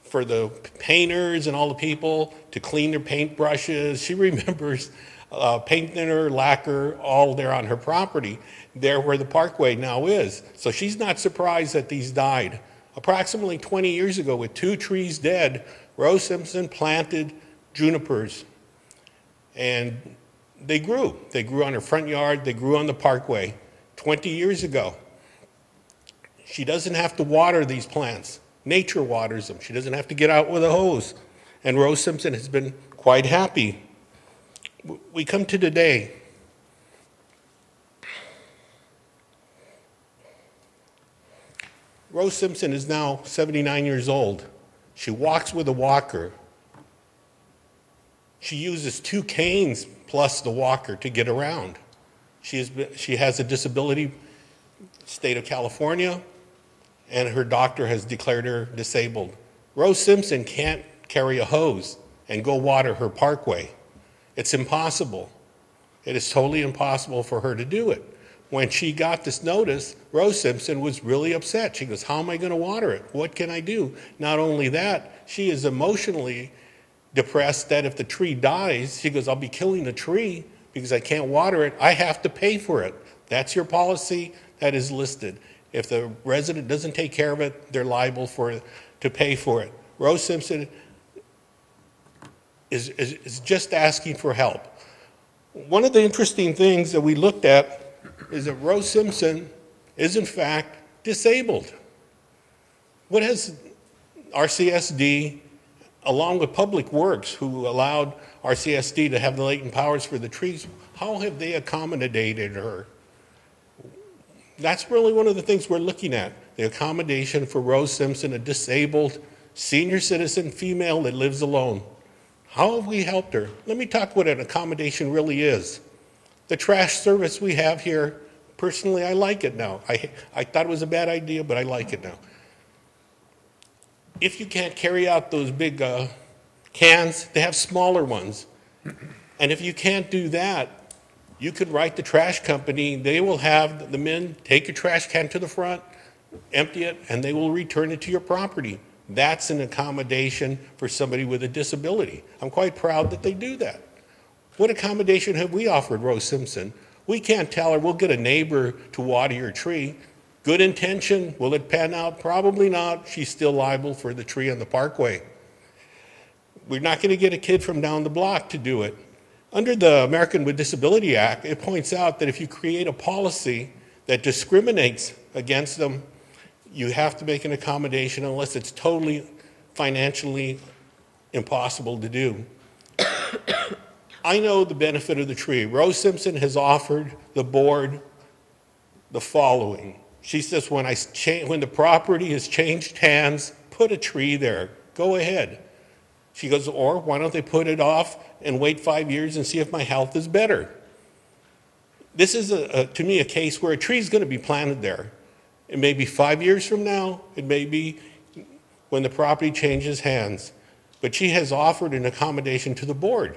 for the painters and all the people to clean their paintbrushes. She remembers paint thinner, lacquer, all there on her property, there where the parkway now is. So she's not surprised that these died. Approximately 20 years ago, with 2 trees dead, Rose Simpson planted junipers. And they grew. They grew on her front yard. They grew on the parkway 20 years ago. She doesn't have to water these plants. Nature waters them. She doesn't have to get out with a hose. And Rose Simpson has been quite happy. We come to today. Rose Simpson is now 79 years old. She walks with a walker. She uses 2 canes plus the walker to get around. She has a disability, state of California, and her doctor has declared her disabled. Rose Simpson can't carry a hose and go water her parkway. It's impossible. It is totally impossible for her to do it. When she got this notice, Rose Simpson was really upset. She goes, how am I going to water it? What can I do? Not only that, she is emotionally depressed that if the tree dies, she goes, I'll be killing the tree because I can't water it. I have to pay for it. That's your policy that is listed. If the resident doesn't take care of it, they're liable to pay for it. Rose Simpson is just asking for help. One of the interesting things that we looked at is that Rose Simpson is in fact disabled. What has RCSD, along with Public Works, who allowed RCSD to have the latent powers for the trees, how have they accommodated her? That's really one of the things we're looking at, the accommodation for Rose Simpson, a disabled senior citizen female that lives alone. How have we helped her? Let me talk what an accommodation really is. The trash service we have here, personally, I like it now. I thought it was a bad idea, but I like it now. If you can't carry out those big cans, they have smaller ones. And if you can't do that, you could write the trash company. They will have the men take your trash can to the front, empty it, and they will return it to your property. That's an accommodation for somebody with a disability. I'm quite proud that they do that. What accommodation have we offered Rose Simpson? We can't tell her, we'll get a neighbor to water your tree. Good intention, will it pan out? Probably not. She's still liable for the tree on the parkway. We're not going to get a kid from down the block to do it. Under the American with Disability Act, it points out that if you create a policy that discriminates against them, you have to make an accommodation unless it's totally financially impossible to do. I know the benefit of the tree. Rose Simpson has offered the board the following. She says, when the property has changed hands, put a tree there. Go ahead. She goes, or why don't they put it off and wait 5 years and see if my health is better? This is, to me, a case where a tree is going to be planted there. It may be 5 years from now. It may be when the property changes hands. But she has offered an accommodation to the board.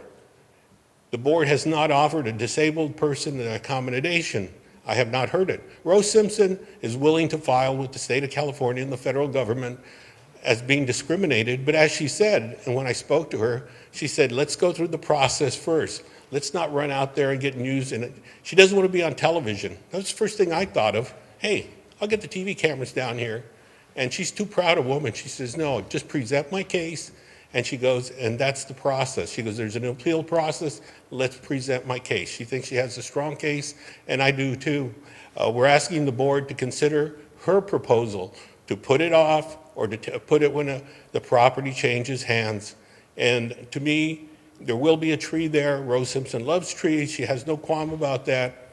The board has not offered a disabled person an accommodation. I have not heard it. Rose Simpson is willing to file with the state of California and the federal government as being discriminated, but as she said, and when I spoke to her, she said, let's go through the process first. Let's not run out there and get news in it. She doesn't want to be on television. That's the first thing I thought of. Hey, I'll get the TV cameras down here. And she's too proud a woman. She says, no, just present my case. And she goes, and that's the process. She goes, there's an appeal process. Let's present my case. She thinks she has a strong case, and I do too. We're asking the board to consider her proposal to put it off or to put it when the property changes hands. And to me, there will be a tree there. Rose Simpson loves trees. She has no qualm about that.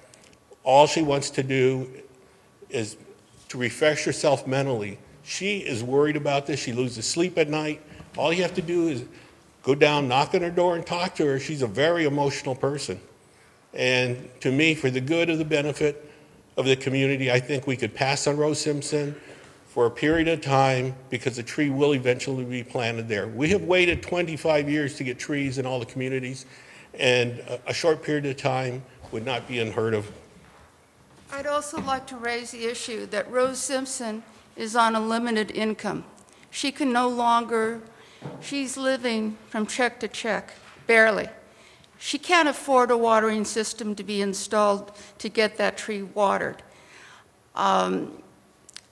All she wants to do is to refresh herself mentally. She is worried about this. She loses sleep at night. All you have to do is go down, knock on her door and talk to her. She's a very emotional person. And to me, for the good of the benefit of the community, I think we could pass on Rose Simpson for a period of time because the tree will eventually be planted there. We have waited 25 years to get trees in all the communities, and a short period of time would not be unheard of. I'd also like to raise the issue that Rose Simpson is on a limited income. She can no longer, she's living from check to check, barely. She can't afford a watering system to be installed to get that tree watered.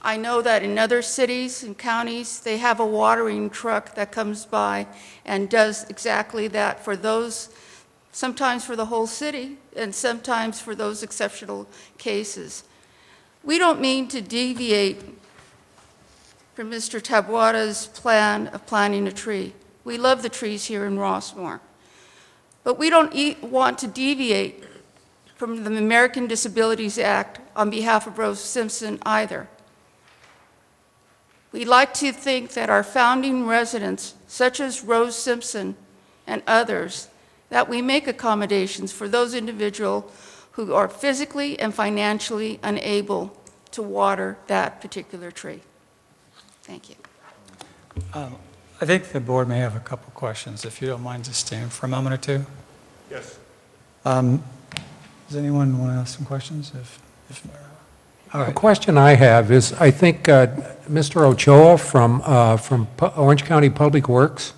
I know that in other cities and counties, they have a watering truck that comes by and does exactly that for those, sometimes for the whole city, and sometimes for those exceptional cases. We don't mean to deviate from Mr. Taboada's plan of planting a tree. We love the trees here in Rossmoor. But we don't want to deviate from the American Disabilities Act on behalf of Rose Simpson either. We'd like to think that our founding residents, such as Rose Simpson and others, that we make accommodations for those individuals who are physically and financially unable to water that particular tree. Thank you. I think the board may have a couple questions. If you don't mind just staying for a moment or two. Yes. Does anyone want to ask some questions? All A right. question I have is, I think Mr. Ochoa from Orange County Public Works,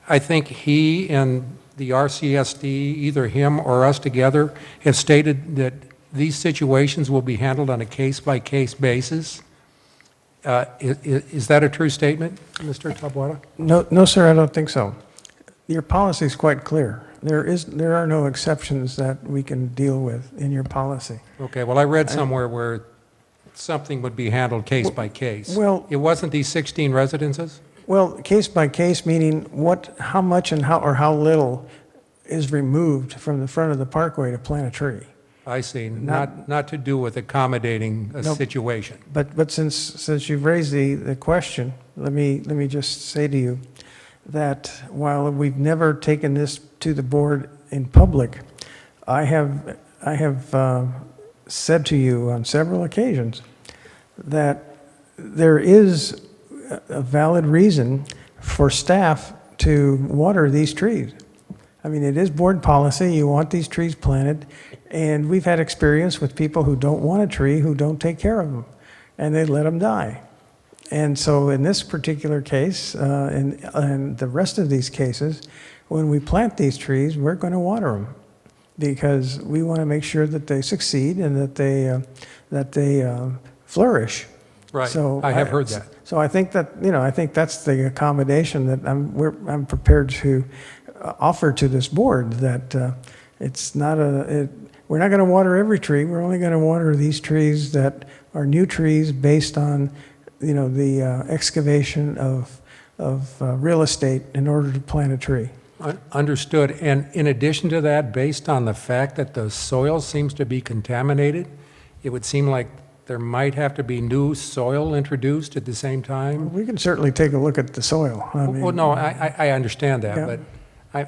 I think he and the RCSD, either him or us together, have stated that these situations will be handled on a case-by-case basis. Is that a true statement, Mr. Taboada? No, sir, I don't think so. Your policy is quite clear. There are no exceptions that we can deal with in your policy. Okay, well, I read somewhere where something would be handled case by case. Well- It wasn't these 16 residences? Well, case by case, meaning how much and how little is removed from the front of the parkway to plant a tree. I see, not to do with accommodating a Nope. situation. But since you've raised the question, let me just say to you that while we've never taken this to the board in public, I have said to you on several occasions that there is a valid reason for staff to water these trees. I mean, it is board policy, you want these trees planted, and we've had experience with people who don't want a tree, who don't take care of them, and they let them die. And so in this particular case, and the rest of these cases, when we plant these trees, we're going to water them because we want to make sure that they succeed and that they flourish. Right, So I have heard that. So I think that, I think that's the accommodation that I'm prepared to offer to this board, that it's not we're not going to water every tree. We're only going to water these trees that are new trees based on, the excavation of real estate in order to plant a tree. Understood. And in addition to that, based on the fact that the soil seems to be contaminated, it would seem like there might have to be new soil introduced at the same time? We can certainly take a look at the soil. Well, no, I understand that, Yeah. but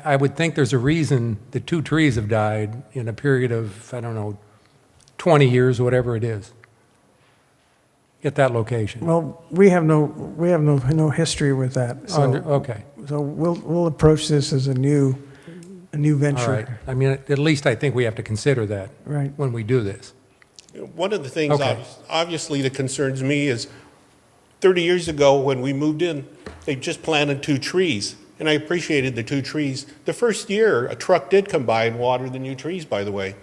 I would think there's a reason the 2 trees have died in a period of, 20 years, whatever it is, at that location. Well, we have no history with that. So, Okay, so we'll approach this as a new venture. all right. I mean, at least I think we have to consider that Right. when we do this. One of the things, Okay. obviously, that concerns me is 30 years ago when we moved in, they just planted 2 trees, and I appreciated the 2 trees. The first year, a truck did come by and water the new trees, by the way.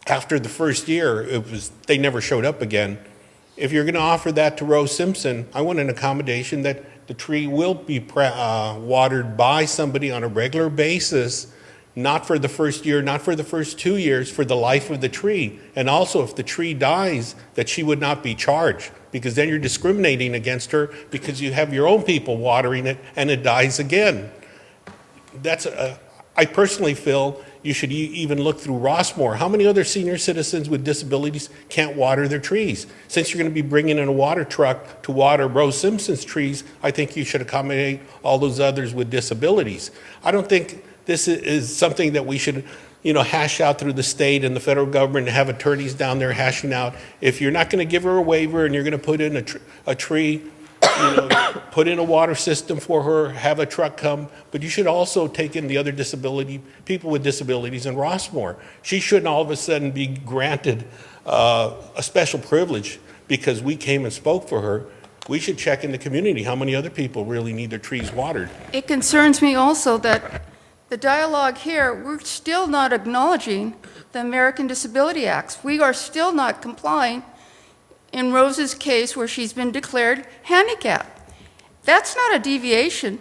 After the first year, they never showed up again. If you're going to offer that to Rose Simpson, I want an accommodation that the tree will be watered by somebody on a regular basis, not for the first year, not for the first 2 years, for the life of the tree. And also, if the tree dies, that she would not be charged, because then you're discriminating against her because you have your own people watering it and it dies again. I personally feel you should even look through Rossmoor. How many other senior citizens with disabilities can't water their trees? Since you're going to be bringing in a water truck to water Rose Simpson's trees, I think you should accommodate all those others with disabilities. I don't think this is something that we should, hash out through the state and the federal government and have attorneys down there hashing out. If you're not going to give her a waiver and you're going to put in a tree, put in a water system for her, have a truck come, but you should also take in the other people with disabilities in Rossmoor. She shouldn't all of a sudden be granted a special privilege because we came and spoke for her. We should check in the community how many other people really need their trees watered. It concerns me also that the dialogue here, we're still not acknowledging the American Disability Acts. We are still not complying in Rose's case where she's been declared handicapped. That's not a deviation.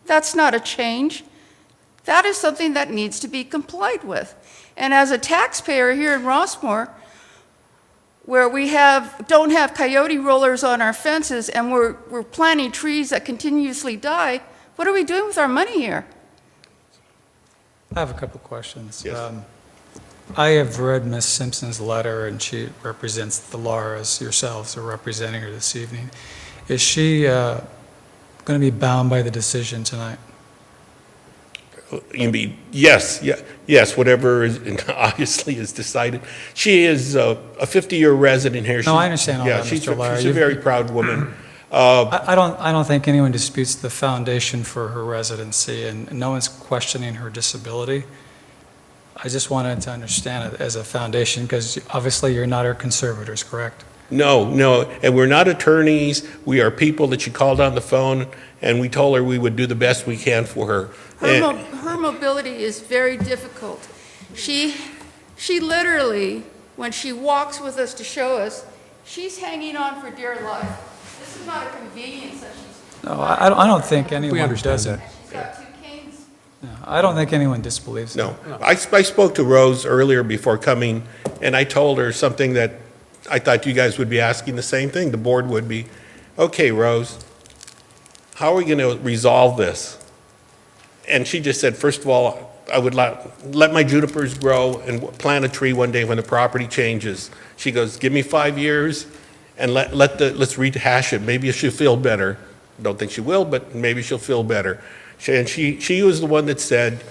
That's not a change. That is something that needs to be complied with. And as a taxpayer here in Rossmoor, where we don't have coyote rollers on our fences and we're planting trees that continuously die, what are we doing with our money here? I have a couple of questions. Yes. I have read Ms. Simpson's letter, and she represents the Lauras. Yourselves are representing her this evening. Is she going to be bound by the decision tonight? You mean, yes, whatever is obviously is decided. She is a 50-year resident here. No, I understand all that, she's Mr. Lara. She's a very proud woman. I don't think anyone disputes the foundation for her residency, and no one's questioning her disability. I just wanted to understand it as a foundation, because obviously you're not her conservators, correct? No, and we're not attorneys. We are people that she called on the phone, and we told her we would do the best we can for her. Her mobility is very difficult. She literally, when she walks with us to show us, she's hanging on for dear life. This is not a convenience that she's... No, I don't think anyone does it. She's got 2 canes. No, I don't think anyone disbelieves No, that. I spoke to Rose earlier before coming, and I told her something that I thought you guys would be asking the same thing, the board would be. Okay, Rose, how are we going to resolve this? And she just said, first of all, I would let my junipers grow and plant a tree one day when the property changes. She goes, give me 5 years and let's rehash it. Maybe she'll feel better. Don't think she will, but maybe she'll feel better. She was the one that said,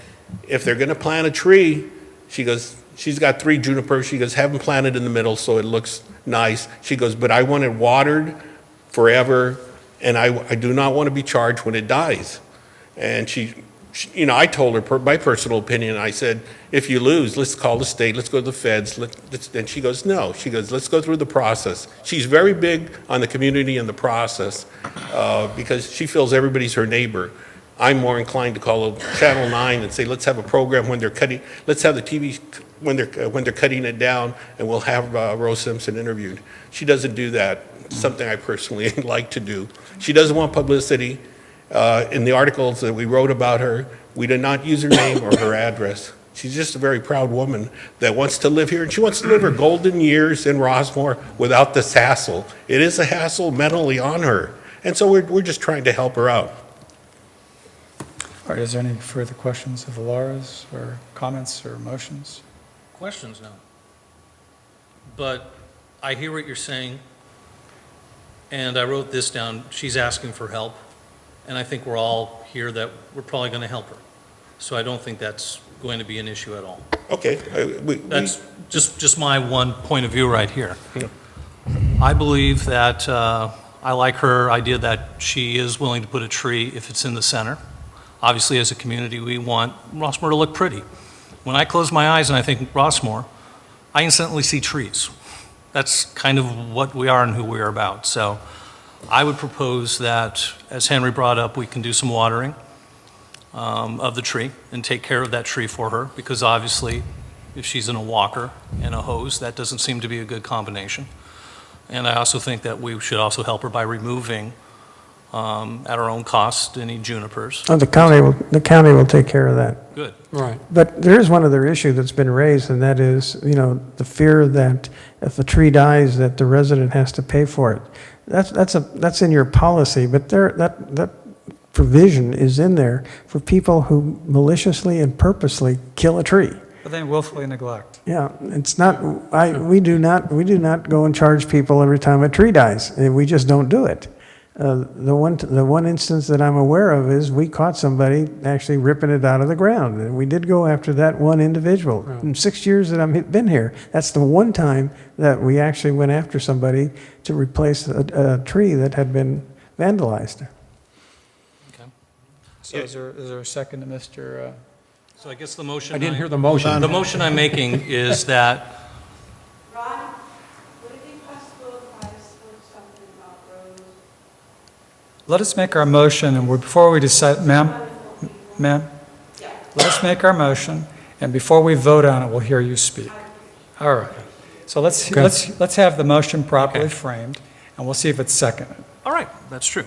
if they're going to plant a tree, she goes, she's got 3 junipers. She goes, have them planted in the middle so it looks nice. She goes, but I want it watered forever, and I do not want to be charged when it dies. And she I told her my personal opinion. I said, if you lose, let's call the state, let's go to the feds. And she goes, no. She goes, let's go through the process. She's very big on the community and the process because she feels everybody's her neighbor. I'm more inclined to call Channel 9 and say, let's have a program when they're cutting, let's have the TV when they're cutting it down, and we'll have Rose Simpson interviewed. She doesn't do that. It's something I personally like to do. She doesn't want publicity. In the articles that we wrote about her, we did not use her name or her address. She's just a very proud woman that wants to live here, and she wants to live her golden years in Rossmoor without this hassle. It is a hassle mentally on her, and so we're just trying to help her out. All right, is there any further questions of the Laura's, or comments or motions? Questions now. But I hear what you're saying, and I wrote this down. She's asking for help, and I think we're all here that we're probably going to help her. So I don't think that's going to be an issue at all. Okay. That's just my one point of view right here. I believe that I like her idea that she is willing to put a tree if it's in the center. Obviously, as a community, we want Rossmoor to look pretty. When I close my eyes and I think Rossmoor, I instantly see trees. That's kind of what we are and who we are about. So I would propose that, as Henry brought up, we can do some watering of the tree and take care of that tree for her, because obviously, if she's in a walker and a hose, that doesn't seem to be a good combination. And I also think that we should also help her by removing, at our own cost, any junipers. Oh, the county will take care of that. Good. Right. But there is one other issue that's been raised, and that is, the fear that if a tree dies, that the resident has to pay for it. That's in your policy, but that provision is in there for people who maliciously and purposely kill a tree. But then willfully neglect. Yeah, it's not, we do not go and charge people every time a tree dies. We just don't do it. The one instance that I'm aware of is we caught somebody actually ripping it out of the ground. And we did go after that one individual. In 6 years that I've been here, that's the one time that we actually went after somebody to replace a tree that had been vandalized. So is there a second to Mr.? So I guess the motion. I didn't hear the motion. The motion I'm making is that, Ron, would it be possible if I spoke something about roads? Let us make our motion, and before we decide, ma'am, let us make our motion, and before we vote on it, we'll hear you speak. All right. So let's have the motion properly framed, and we'll see if it's seconded. all right, that's true.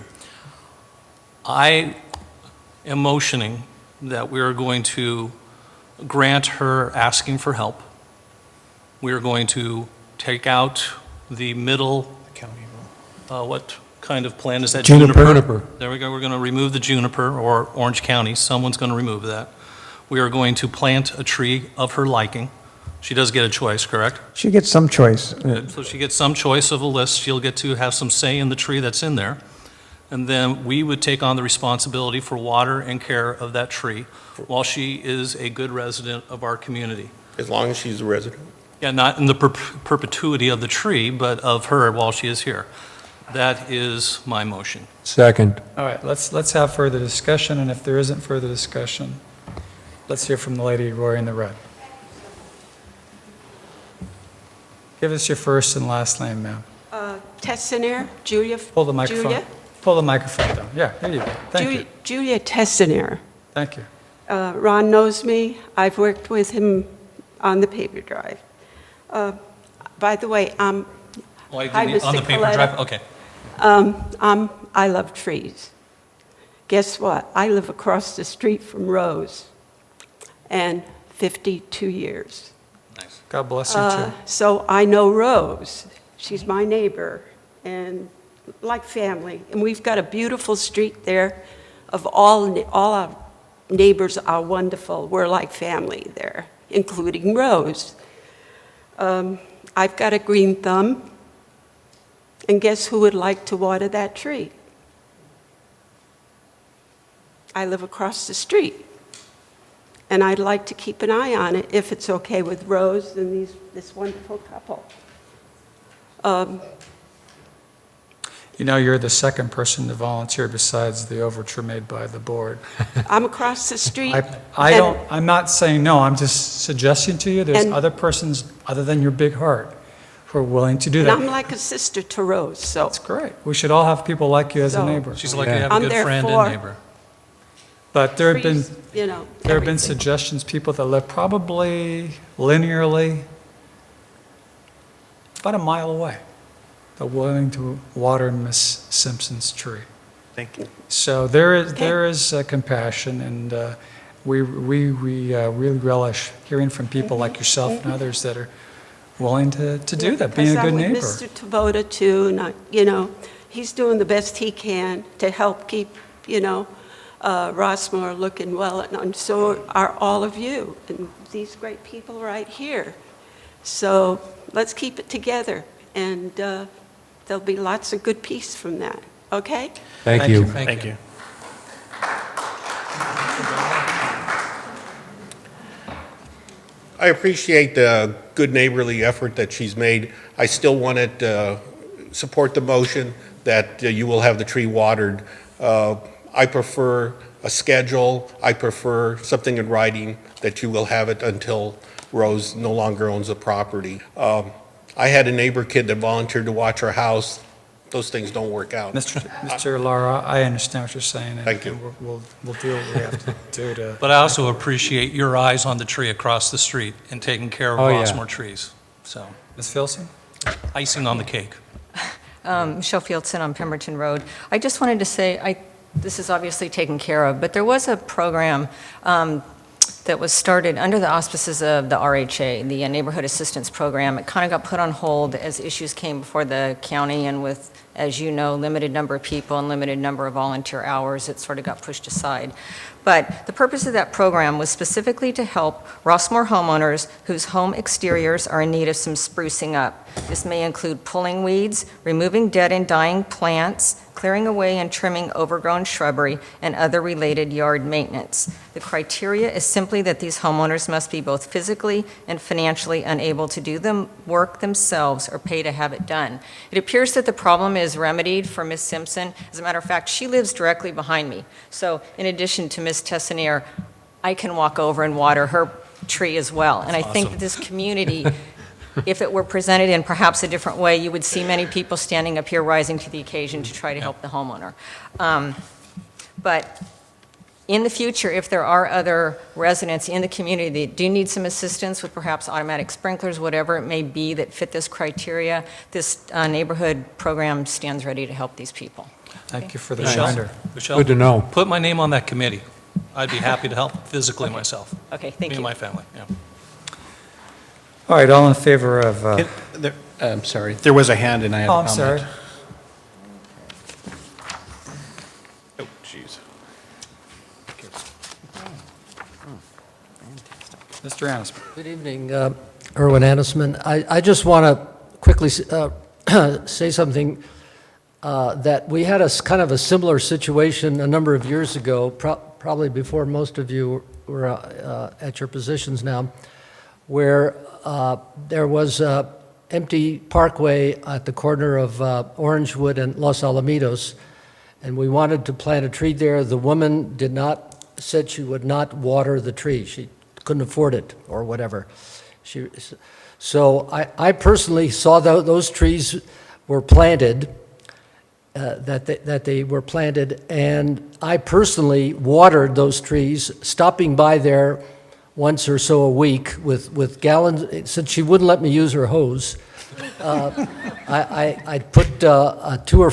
I am motioning that we are going to grant her asking for help. We are going to take out the middle, what kind of plant is that? Juniper. There we go. We're going to remove the juniper, or Orange County. Someone's going to remove that. We are going to plant a tree of her liking. She does get a choice, correct? She gets some choice. So she gets some choice of a list. She'll get to have some say in the tree that's in there. And then we would take on the responsibility for water and care of that tree while she is a good resident of our community. As long as she's a resident. Yeah, not in the perpetuity of the tree, but of her while she is here. That is my motion. Second. All right, let's have further discussion, and if there isn't further discussion, let's hear from the lady wearing the red. Give us your first and last name, ma'am. Tessiner, Julia. Pull the microphone. Julia? Pull the microphone down. Yeah, here you go. Thank you. Julia Tessiner. Thank you. Ron knows me. I've worked with him on the paper drive. By the way, hi, On Mr. the paper Coletta. drive? Okay. I love trees. Guess what? I live across the street from Rose, and 52 years. Nice. God bless you, too. So I know Rose. She's my neighbor, and like family. And we've got a beautiful street there of all our neighbors are wonderful. We're like family there, including Rose. I've got a green thumb, and guess who would like to water that tree? I live across the street, and I'd like to keep an eye on it if it's okay with Rose and this wonderful couple. You know, you're the second person to volunteer besides the overture made by the board. I'm across the street. I'm not saying no, I'm just suggesting to you, there's And- other persons other than your big heart who are willing to do And that. I'm like a sister to Rose, so. That's great. We should all have people like you as a So- neighbor. She's lucky to have a I'm good friend therefore- and neighbor. But there have been, trees, you know, there have been everything. suggestions, people that live probably linearly about a mile away, that are willing to water Miss Simpson's tree. Thank you. So there is compassion, and we really relish hearing from people like yourself and others that are willing to do that, being a good neighbor. Because I'm with Mr. Taboada too, and you know, he's doing the best he can to help keep, you know, Rossmoor looking well, and so are all of you, and these great people right here. So let's keep it together, and there'll be lots of good peace from that, okay? Thank you. Thank you. I appreciate the good neighborly effort that she's made. I still want to support the motion that you will have the tree watered. I prefer a schedule. I prefer something in writing that you will have it until Rose no longer owns the property. I had a neighbor kid that volunteered to watch our house. Those things don't work out. Mr. Lara, I understand what you're saying. and- Thank you. and We'll do what we have to do to. But I also appreciate your eyes on the tree across the street and taking care of Oh, yeah. Rossmoor trees. So, Ms. Filson? icing on the cake. Michelle Fieldson on Pemberton Road. I just wanted to say, this is obviously taken care of, but there was a program that was started under the auspices of the RHA, the Neighborhood Assistance Program. It kind of got put on hold as issues came before the county and with as you know, limited number of people and limited number of volunteer hours, it sort of got pushed aside. But the purpose of that program was specifically to help Rossmoor homeowners whose home exteriors are in need of some sprucing up. This may include pulling weeds, removing dead and dying plants, clearing away and trimming overgrown shrubbery, and other related yard maintenance. The criteria is simply that these homeowners must be both physically and financially unable to do the work themselves or pay to have it done. It appears that the problem is remedied for Ms. Simpson. As a matter of fact, she lives directly behind me. So in addition to Ms. Tessanier, I can walk over and water her tree as well. And I think that this community, if it were presented in perhaps a different way, you would see many people standing up here rising to the occasion to try to help the homeowner. But in the future, if there are other residents in the community that do need some assistance with perhaps automatic sprinklers, whatever it may be that fit this criteria, this neighborhood program stands ready to help these people. Thank you for the Michelle, reminder. Michelle, Good to know. put my name on that committee. I'd be happy to help physically myself. Okay, thank Me you. and my family, yeah. All right, all in favor of, I'm sorry, there was a hand and I had a oh, I'm comment. sorry. Oh, jeez. Mr. Annisman. Good evening, Erwin Annisman. I just want to quickly say something that we had a kind of a similar situation a number of years ago, probably before most of you were at your positions now, where there was an empty parkway at the corner of Orangewood and Los Alamitos, and we wanted to plant a tree there. The woman said she would not water the tree. She couldn't afford it or whatever. So I personally saw those trees were planted, that they were planted, and I personally watered those trees, stopping by there once or so a week with gallons. Since she wouldn't let me use her hose, I put 2 or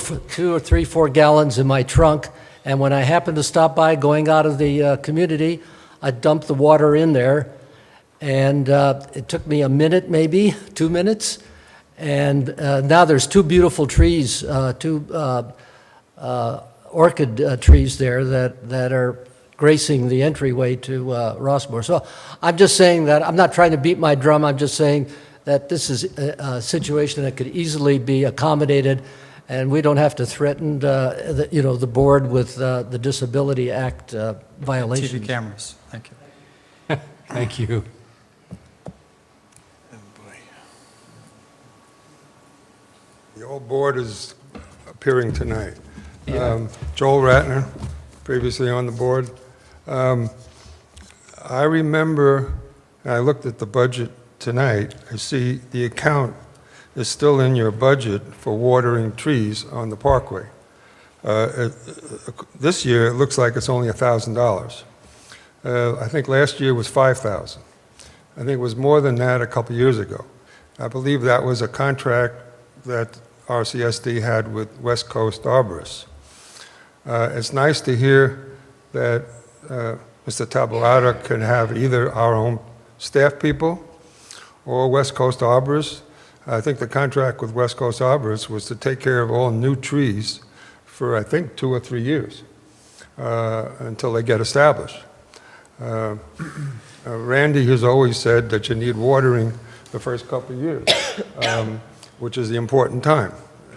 3, 4 gallons in my trunk, and when I happened to stop by going out of the community, I dumped the water in there, and it took me a minute, maybe 2 minutes, and now there's 2 beautiful trees, 2 orchid trees there that are gracing the entryway to Rossmoor. So I'm just saying that, I'm not trying to beat my drum, I'm just saying that this is a situation that could easily be accommodated, and we don't have to threaten the board with the Disability Act violations. TV cameras, thank you. Thank you. The old board is appearing tonight. Joel Ratner, previously on the board. I remember, I looked at the budget tonight, I see the account is still in your budget for watering trees on the parkway. This year, it looks like it's only $1,000. I think last year was $5,000. I think it was more than that a couple years ago. I believe that was a contract that RCSD had with West Coast Arborists. It's nice to hear that Mr. Taboada can have either our own staff people or West Coast Arborists. I think the contract with West Coast Arborists was to take care of all new trees for, I think, 2 or 3 years until they get established. Randy has always said that you need watering the first couple of years, which is the important time.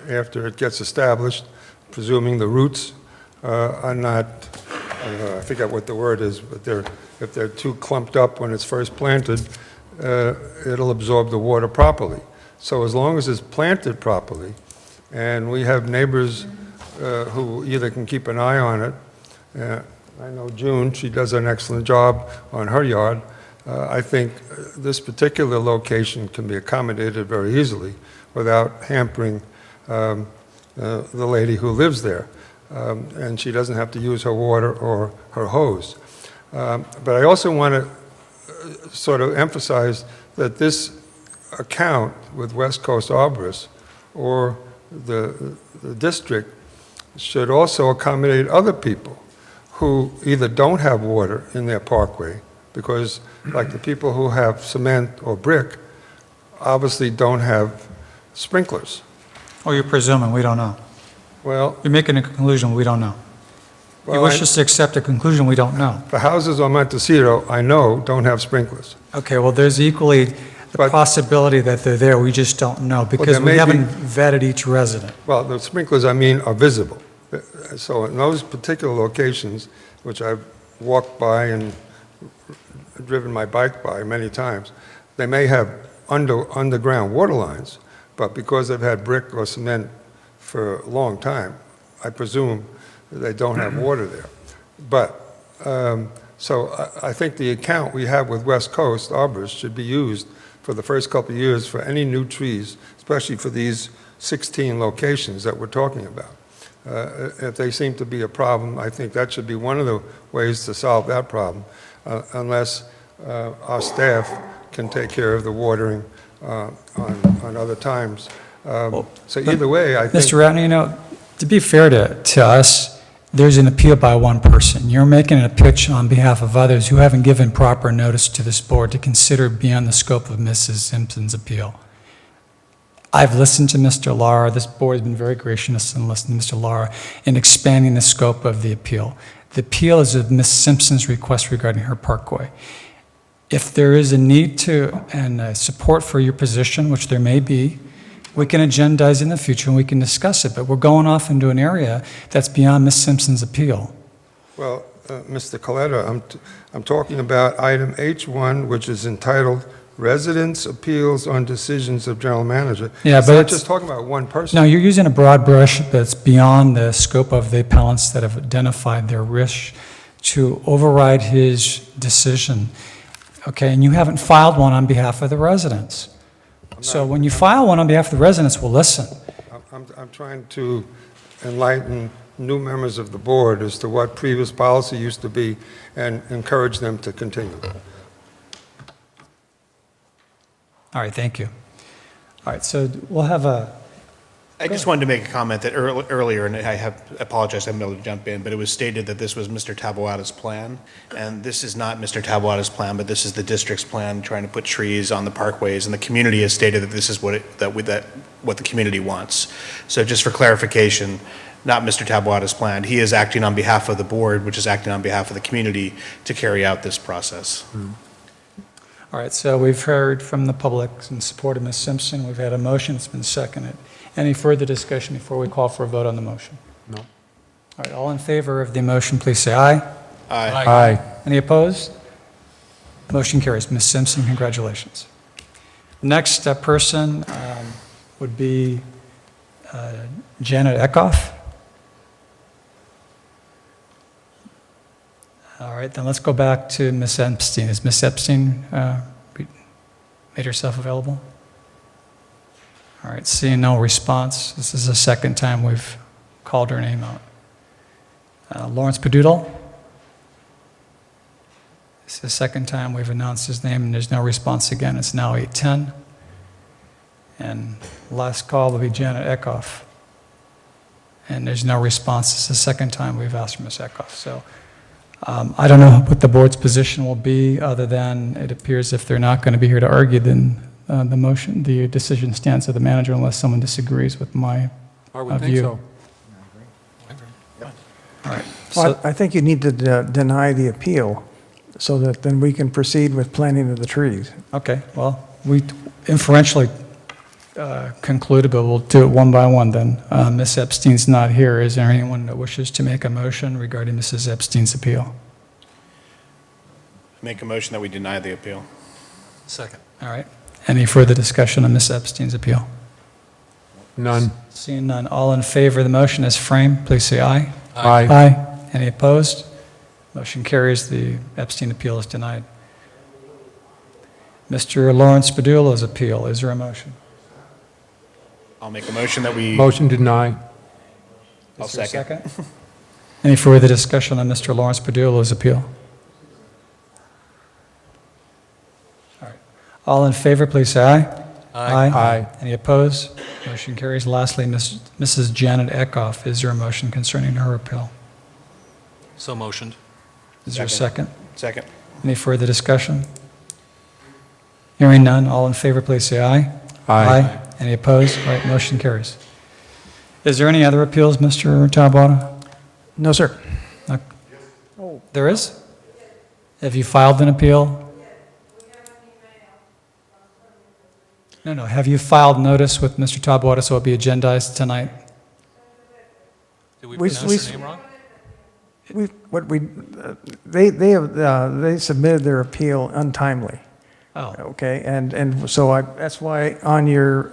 After it gets established, presuming the roots are not, I forget what the word is, but if they're too clumped up when it's first planted, it'll absorb the water properly. So as long as it's planted properly, and we have neighbors who either can keep an eye on it, I know June, she does an excellent job on her yard. I think this particular location can be accommodated very easily without hampering the lady who lives there. And she doesn't have to use her water or her hose. But I also want to sort of emphasize that this account with West Coast Arborists or the district should also accommodate other people who either don't have water in their parkway, because like the people who have cement or brick obviously don't have sprinklers. Oh, you're presuming, we don't know. Well, You're making a conclusion we don't know. You Well, wish us to accept a conclusion we don't know. the houses on Montecito, I know, don't have sprinklers. Okay, well, there's equally the But- possibility that they're there, we just don't know, because there may we haven't be- vetted each resident. Well, the sprinklers, I mean, are visible. So in those particular locations, which I've walked by and driven my bike by many times, they may have underground water lines, but because they've had brick or cement for a long time, I presume they don't have water there. But, so I think the account we have with West Coast Arborists should be used for the first couple of years for any new trees, especially for these 16 locations that we're talking about. If they seem to be a problem, I think that should be one of the ways to solve that problem, unless our staff can take care of the watering on other times. So either way, I think... Mr. Ratner, you know, to be fair to us, there's an appeal by one person. You're making a pitch on behalf of others who haven't given proper notice to this board to consider beyond the scope of Mrs. Simpson's appeal. I've listened to Mr. Lara. This board has been very gracious in listening to Mr. Lara in expanding the scope of the appeal. The appeal is of Ms. Simpson's request regarding her parkway. If there is a need to and support for your position, which there may be, we can agendize in the future and we can discuss it, but we're going off into an area that's beyond Ms. Simpson's appeal. Well, Mr. Coletta, I'm talking about item H1, which is entitled Residents' Appeals on Decisions of General Manager. Yeah, It's but not it's- just talking about one person. No, you're using a broad brush that's beyond the scope of the appellants that have identified their wish to override his decision. Okay, and you haven't filed one on behalf of the residents. So when you file one on behalf of the residents, we'll listen. I'm trying to enlighten new members of the board as to what previous policy used to be and encourage them to continue. All right, thank you. All right, so we'll have a, I just wanted to make a comment that earlier, and I apologize, I haven't been able to jump in, but it was stated that this was Mr. Taboada's plan, and this is not Mr. Taboada's plan, but this is the district's plan, trying to put trees on the parkways, and the community has stated that this is what the community wants. So just for clarification, not Mr. Taboada's plan. He is acting on behalf of the board, which is acting on behalf of the community to carry out this process. all right, so we've heard from the public in support of Ms. Simpson. We've had a motion, it's been seconded. Any further discussion before we call for a vote on the motion? No. All right, all in favor of the motion, please say aye. Aye. Aye. Any opposed? Motion carries. Ms. Simpson, congratulations. Next person would be Janet Eckhoff. All right, then let's go back to Ms. Epstein. Has Ms. Epstein made herself available? All right, seeing no response, this is the second time we've called her name out. Lawrence Padoodle? It's the second time we've announced his name and there's no response again. It's now 8:10. And last call will be Janet Eckhoff. And there's no response. It's the second time we've asked for Ms. Eckhoff. So I don't know what the board's position will be, other than it appears if they're not going to be here to argue, then the decision stands of the manager unless someone disagrees with my I would think view. so. All right. Well, I think you need to deny the appeal so that then we can proceed with planting of the trees. Okay, well, we inferentially concluded, but we'll do it one by one then. Ms. Epstein's not here. Is there anyone that wishes to make a motion regarding Mrs. Epstein's appeal? Make a motion that we deny the appeal. Second. All right. Any further discussion on Ms. Epstein's appeal? None. Seeing none, all in favor of the motion as framed, please say aye. Aye. Aye. Any opposed? Motion carries. The Epstein appeal is denied. Mr. Lawrence Padula's appeal, is there a motion? I'll make a motion that we... Motion to deny. I'll Is there a second. Any further discussion on Mr. Lawrence Padula's appeal? All right. All in favor, please say aye. Aye. Any opposed? Motion carries. Lastly, Mrs. Janet Eckhoff, is there a motion concerning her appeal? So motioned. Is there a second? Second. Any further discussion? Hearing none, all in favor, please say aye. Aye. Any opposed? All right, motion carries. Is there any other appeals, Mr. Taboada? No, sir. Oh, there is? Have you filed an appeal? No. Have you filed notice with Mr. Taboada so it'll be agendized tonight? Did we We- pronounce we- your name wrong? They submitted their appeal untimely. Oh, Okay, and so that's why on your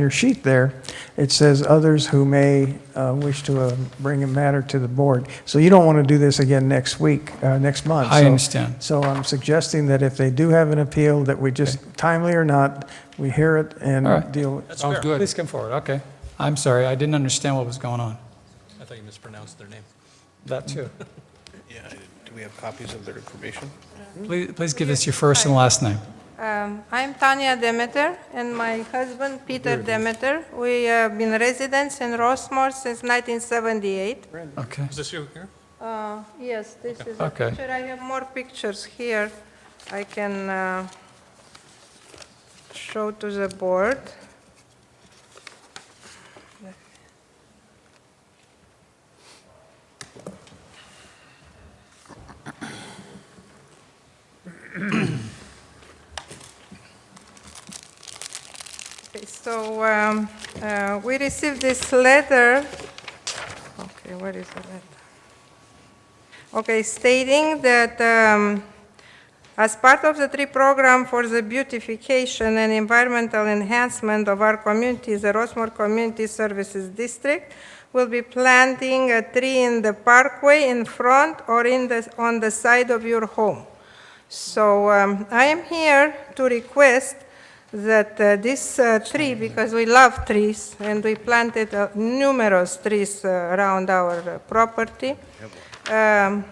sheet there, it says others who may wish to bring a matter to the board. So you don't want to do this again next week, next month. I So- understand. So I'm suggesting that if they do have an appeal, that we just, timely or not, we hear it and All right. deal. That's Sounds fair. good. Please come forward, okay. I'm sorry, I didn't understand what was going on. I thought you mispronounced their name. That too. Yeah, do we have copies of their information? Please give us your first and last name. I'm Tanya Demeter and my husband Peter Demeter. We have been residents in Rossmoor since 1978. Okay. Is this you here? Yes, this is Okay. a picture. I have more pictures here. I can show to the board. Okay, so we received this letter. Okay, where is the letter? Okay, stating that as part of the tree program for the beautification and environmental enhancement of our community, the Rossmoor Community Services District will be planting a tree in the parkway in front or on the side of your home. So I am here to request that this tree, because we love trees and we planted numerous trees around our property, and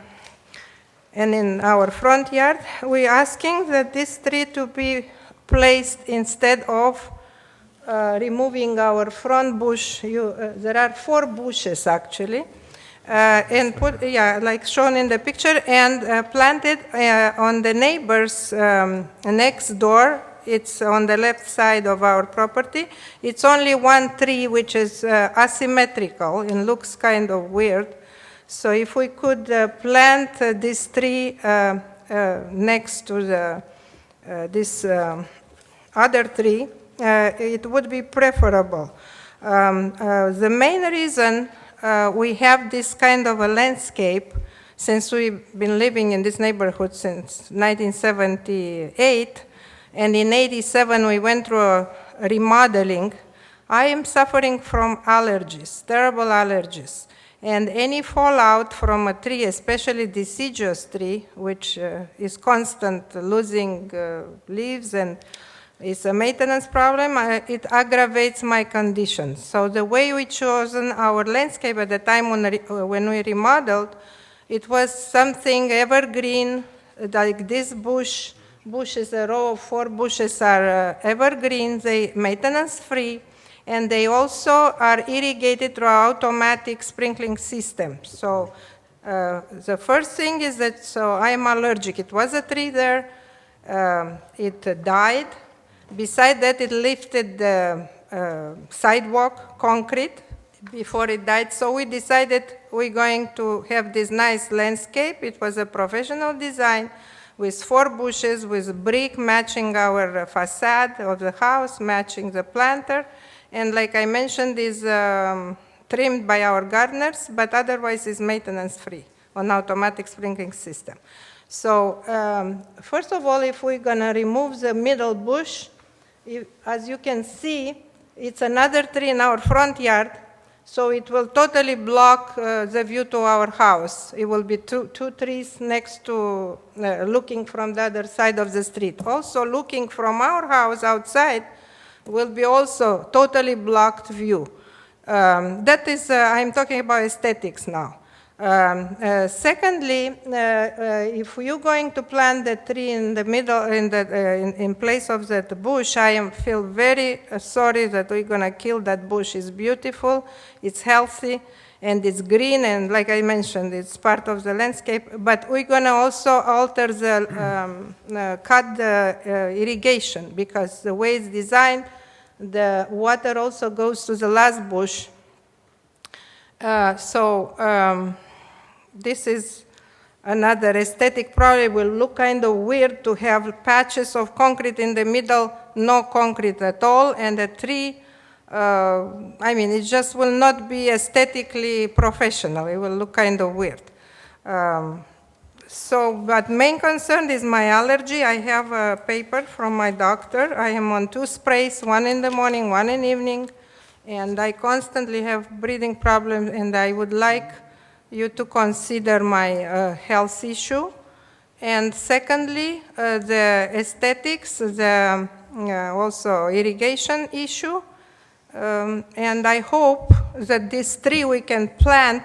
in our front yard, we're asking that this tree to be placed instead of removing our front bush. There are 4 bushes actually, and put, like shown in the picture, and planted on the neighbors next door. It's on the left side of our property. It's only one tree which is asymmetrical and looks kind of weird. So if we could plant this tree next to this other tree, it would be preferable. The main reason we have this kind of a landscape, since we've been living in this neighborhood since 1978, and in 87 we went through a remodeling, I am suffering from allergies, terrible allergies. And any fallout from a tree, especially deciduous tree, which is constant losing leaves and it's a maintenance problem, it aggravates my condition. So the way we chosen our landscape at the time when we remodeled, it was something evergreen, like this bush. Bushes, a row of 4 bushes are evergreen, they maintenance free, and they also are irrigated through our automatic sprinkling system. So the first thing is that, so I am allergic. It was a tree there, it died. Beside that, it lifted the sidewalk concrete before it died. So we decided we're going to have this nice landscape. It was a professional design with 4 bushes, with brick matching our facade of the house, matching the planter. And like I mentioned, is trimmed by our gardeners, but otherwise is maintenance free on automatic sprinkling system. So first of all, if we're gonna remove the middle bush, as you can see, it's another tree in our front yard, so it will totally block the view to our house. It will be two trees next to, looking from the other side of the street. Also looking from our house outside will be also totally blocked view. That is, I'm talking about aesthetics now. Secondly, if you're going to plant the tree in the middle, in place of that bush, I feel very sorry that we're gonna kill that bush. It's beautiful, it's healthy, and it's green, and like I mentioned, it's part of the landscape, but we're gonna also alter the, cut the irrigation, because the way it's designed, the water also goes to the last bush, This is another aesthetic. Probably will look kind of weird to have patches of concrete in the middle, no concrete at all, and a tree. It just will not be aesthetically professional. It will look kind of weird. But main concern is my allergy. I have a paper from my doctor. I am on 2 sprays, one in the morning, one in the evening, and I constantly have breathing problems, and I would like you to consider my health issue. And secondly, the aesthetics, the also irrigation issue. And I hope that this tree we can plant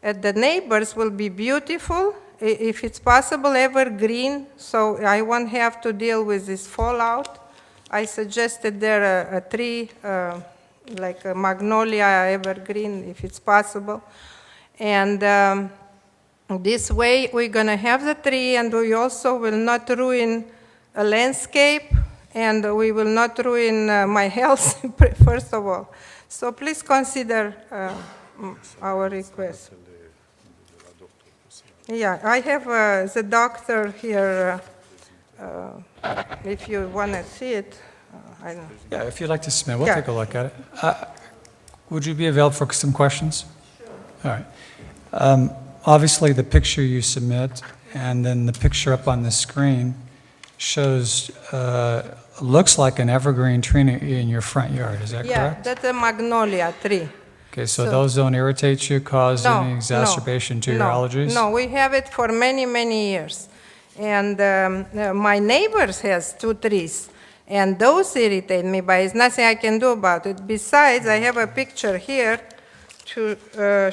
at the neighbors will be beautiful, if it's possible, evergreen, so I won't have to deal with this fallout. I suggested there a tree, like a magnolia evergreen, if it's possible. And this way we're going to have the tree, and we also will not ruin a landscape, and we will not ruin my health, first of all. So please consider our request. Yeah, I have the doctor here, if you want to see it. I don't know. Yeah, if you'd like to submit, we'll take a look at it. Would you be available for some questions? Sure. All right. Obviously, the picture you submit and then the picture up on the screen shows, looks like an evergreen tree in your front yard. Is that correct? Yeah, that's a magnolia tree. Okay, so those don't irritate you, cause any exacerbation to your allergies? No, we have it for many, many years. And my neighbors has 2 trees, and those irritate me, but it's nothing I can do about it. Besides, I have a picture here to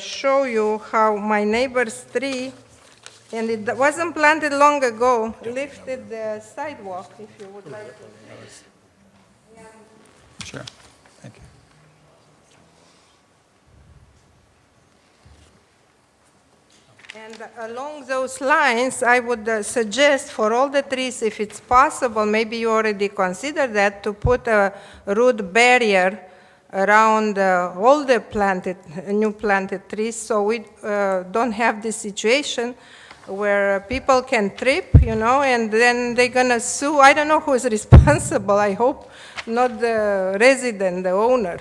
show you how my neighbor's tree, and it wasn't planted long ago, lifted the sidewalk, if you would like to see. Yeah. Sure, thank you. And along those lines, I would suggest for all the trees, if it's possible, maybe you already considered that, to put a root barrier around all the new planted trees, so we don't have this situation where people can trip, and then they're going to sue. I don't know who's responsible. I hope not the resident, the owner.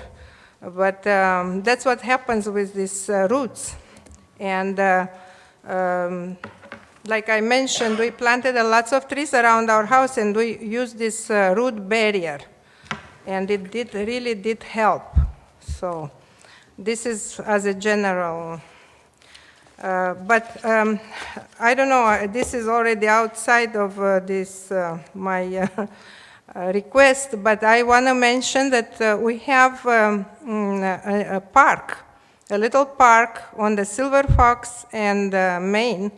But that's what happens with these roots. And like I mentioned, we planted lots of trees around our house, and we used this root barrier. And it really did help. So this is as a general. But I don't know, this is already outside of my request, but I want to mention that we have a park, a little park on the Silver Fox and Maine.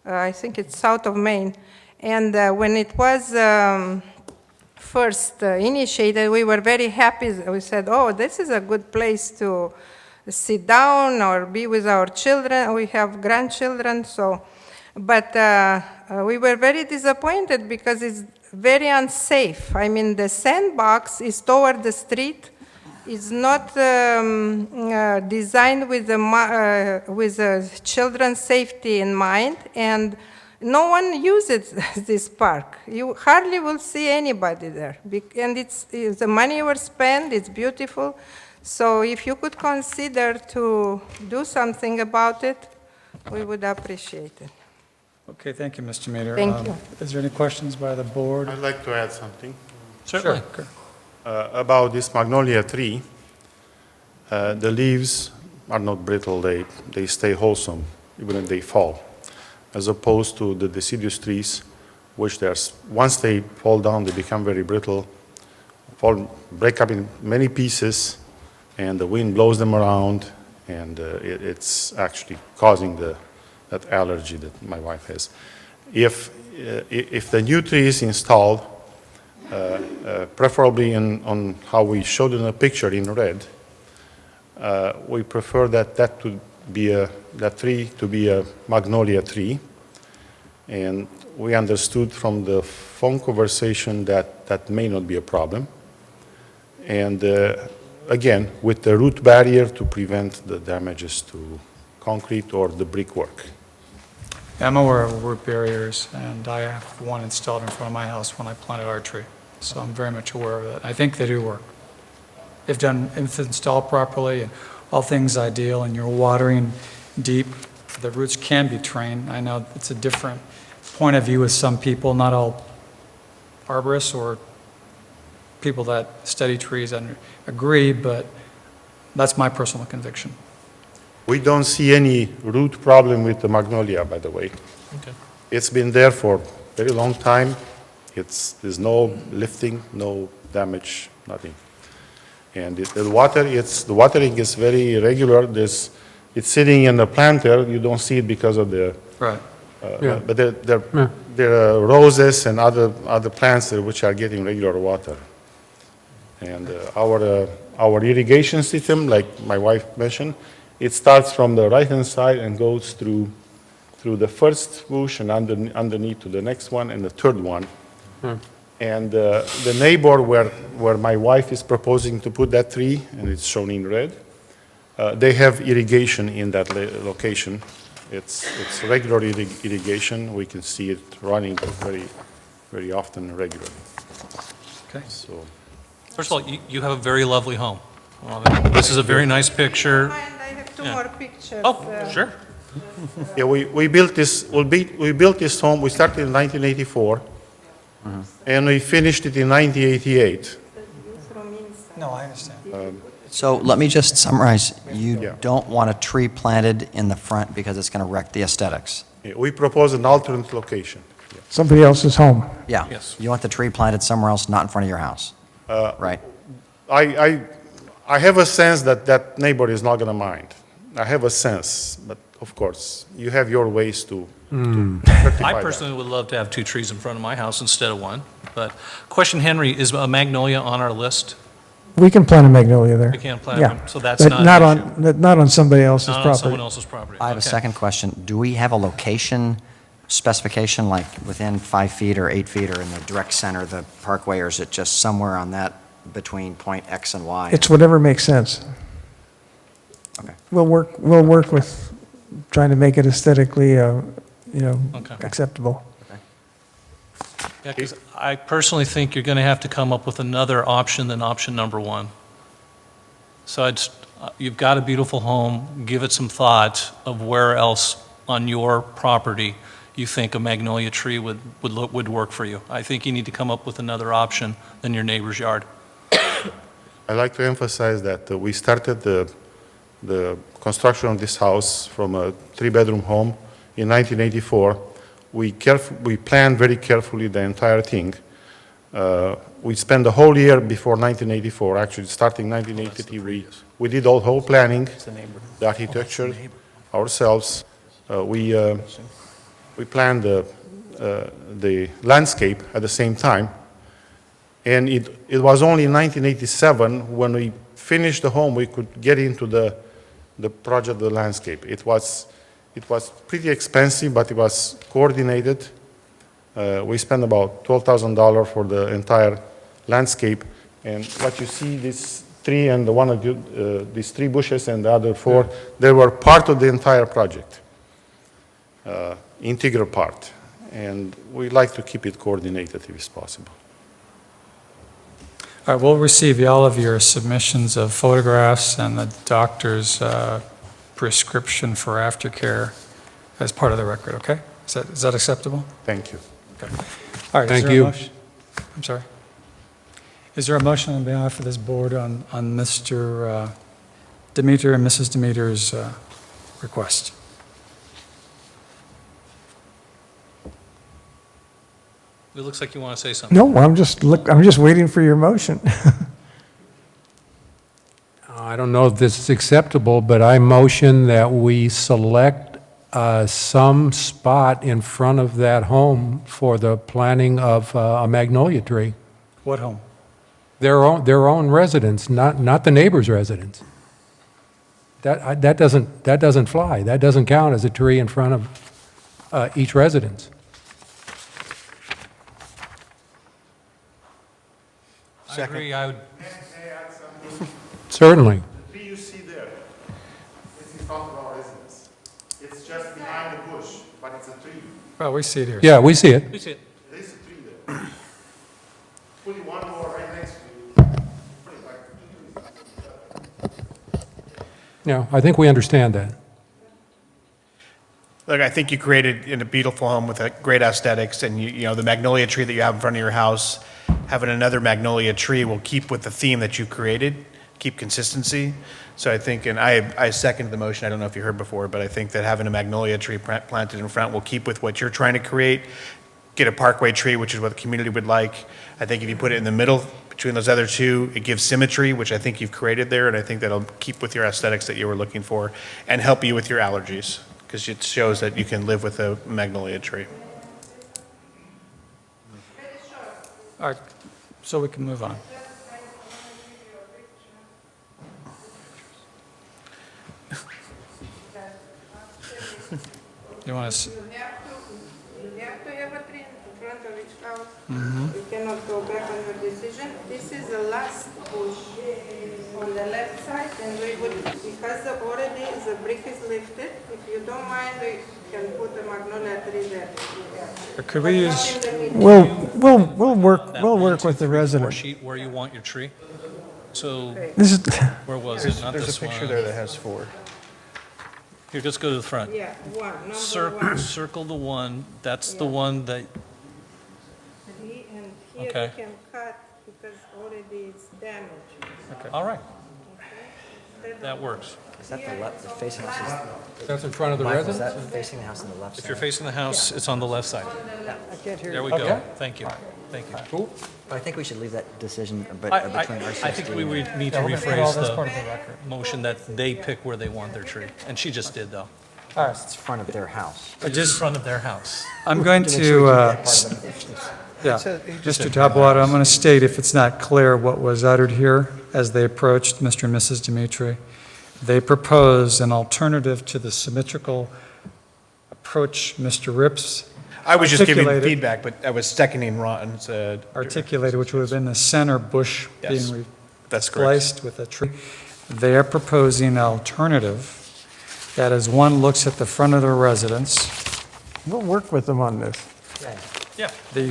I think it's south of Maine. And when it was first initiated, we were very happy. We said, oh, this is a good place to sit down or be with our children. We have grandchildren, but we were very disappointed because it's very unsafe. I mean, the sandbox is toward the street. It's not designed with the children's safety in mind, and no one uses this park. You hardly will see anybody there, and it's the money was spent. It's beautiful. So if you could consider to do something about it, we would appreciate it. Okay, thank you, Mr. Maynard. Thank you. Is there any questions by the board? I'd like to add something. Certainly. Sure. About this magnolia tree, the leaves are not brittle. They stay wholesome, even if they fall, as opposed to the deciduous trees, which once they fall down, they become very brittle, break up in many pieces, and the wind blows them around, and it's actually causing that allergy that my wife has. If the new tree is installed, preferably on how we showed in the picture in red, we prefer that tree to be a magnolia tree, and we understood from the phone conversation that may not be a problem, and again, with the root barrier to prevent the damages to concrete or the brickwork. I'm aware of root barriers, and I have one installed in front of my house when I planted our tree. So I'm very much aware of it. I think they do work. If done, if installed properly, and all things ideal, and you're watering deep, the roots can be trained. I know it's a different point of view with some people, not all arborists or people that study trees and agree, but that's my personal conviction. We don't see any root problem with the magnolia, by the way. Okay. It's been there for a very long time. There's no lifting, no damage, nothing. And the watering is very regular. It's sitting in the planter. You don't see it because of the. Right. But there are roses and other plants which are getting regular water. And our irrigation system, like my wife mentioned, it starts from the right-hand side and goes through the first bush and underneath to the next one and the third one. And the neighbor where my wife is proposing to put that tree, and it's shown in red, they have irrigation in that location. It's regular irrigation. We can see it running very, very often and regularly. Okay. So, First of all, you have a very lovely home. This is a very nice picture. I have two more pictures. Oh, sure. yeah, we built this. We built this home. We started in 1984, and we finished it in 1988. No, I understand. So let me just summarize. You Yeah. don't want a tree planted in the front because it's going to wreck the aesthetics. Yeah, we propose an alternate location. Somebody else's home. Yeah. Yes. You want the tree planted somewhere else, not in front of your house. Right. I have a sense that neighbor is not going to mind. I have a sense, but of course, you have your ways to rectify I that. personally would love to have 2 trees in front of my house instead of 1. But question, Henry, is a magnolia on our list? We can plant a magnolia there. We can plant Yeah. one, so that's But not an not on somebody else's Not on property. someone else's property. I have a Okay. second question. Do we have a location specification, like within 5 feet or 8 feet, or in the direct center of the parkway, or is it just somewhere on that between point X and Y? It's whatever makes sense. Okay. We'll work with trying to make it aesthetically, Okay. acceptable. Yeah, 'cause I personally think you're going to have to come up with another option than option number 1. So you've got a beautiful home, give it some thought of where else on your property you think a magnolia tree would work for you. I think you need to come up with another option than your neighbor's yard. I'd like to emphasize that we started the construction of this house from a 3-bedroom home in 1984. We planned very carefully the entire thing. We spent the whole year before 1984, actually starting 1983. We did all whole planning, the architecture ourselves. We planned the landscape at the same time. And it was only in 1987, when we finished the home, we could get into the project, the landscape. It was pretty expensive, but it was coordinated. We spent about $12,000 for the entire landscape. And what you see, this tree and these 3 bushes and the other 4, they were part of the entire project, integral part. And we like to keep it coordinated if it's possible. All right, we'll receive all of your submissions of photographs and the doctor's prescription for aftercare as part of the record, okay? Is that acceptable? Thank you. Okay. All right. is Thank there a you. motion? I'm sorry. Is there a motion on behalf of this board on Mr. Demeter and Mrs. Demeter's request? It looks like you want to say something. No, I'm just waiting for your motion. I don't know if this is acceptable, but I motion that we select some spot in front of that home for the planting of a magnolia tree. What home? Their own residence, not the neighbor's residence. That doesn't fly. That doesn't count as a tree in front of each residence. I agree. I would. Certainly. The tree you see there is in front of our residence. It's just behind the bush, but it's a tree. Well, we see it here. Yeah, we see it. We see it. There is a tree there. Put one more right next to you. Put it like 2 trees. Yeah, I think we understand that. Look, I think you created in a beautiful home with a great aesthetics, and you know, the magnolia tree that you have in front of your house, having another magnolia tree will keep with the theme that you created, keep consistency. So I think, and I second the motion, I don't know if you heard before, but I think that having a magnolia tree planted in front will keep with what you're trying to create, get a parkway tree, which is what the community would like. I think if you put it in the middle between those other two, it gives symmetry, which I think you've created there, and I think that'll keep with your aesthetics that you were looking for, and help you with your allergies, because it shows that you can live with a magnolia tree. All right, so we can move on. You want to? You have to have a tree in front of each house. Mm-hmm. You cannot go back on your decision. This is the last bush on the left side, and we would, because already the brick is lifted, if you don't mind, we can put a magnolia tree there. Could we use? We'll work with the resident. Sheet where you want your tree. So This is, where was it? Not There's this a picture one. there that has 4. Here, just go to the front. Yeah, number Circle, one. circle the one. That's the one that. And here Okay. you can cut because already it's damaged. Okay. All right. That works. Is that the left, the facing house? That's in front of the Michael, is residence? that facing the house on the left If side? you're facing the house, it's on the left side. I can't hear There you. we go. Okay. Thank you. Thank you. Cool. But I think we should leave that decision between I RCSD. think we would need to Yeah, we're gonna put all rephrase this part of the record. the motion that they pick where they want their tree. And she just did, though. All right, It's front of their house. Just in front of their house. I'm going To make sure we to, keep that part of the- yeah, Mr. Taboada, I'm going to state, if it's not clear what was uttered here as they approached Mr. and Mrs. Dimitri, they proposed an alternative to the symmetrical approach Mr. Rips I was just giving articulated- feedback, but I was seconding Ron's. articulated, which would have been the center bush Yes, being that's correct. replaced with a tree. They are proposing an alternative that as one looks at the front of their residence, We'll work with them on this. Yeah. the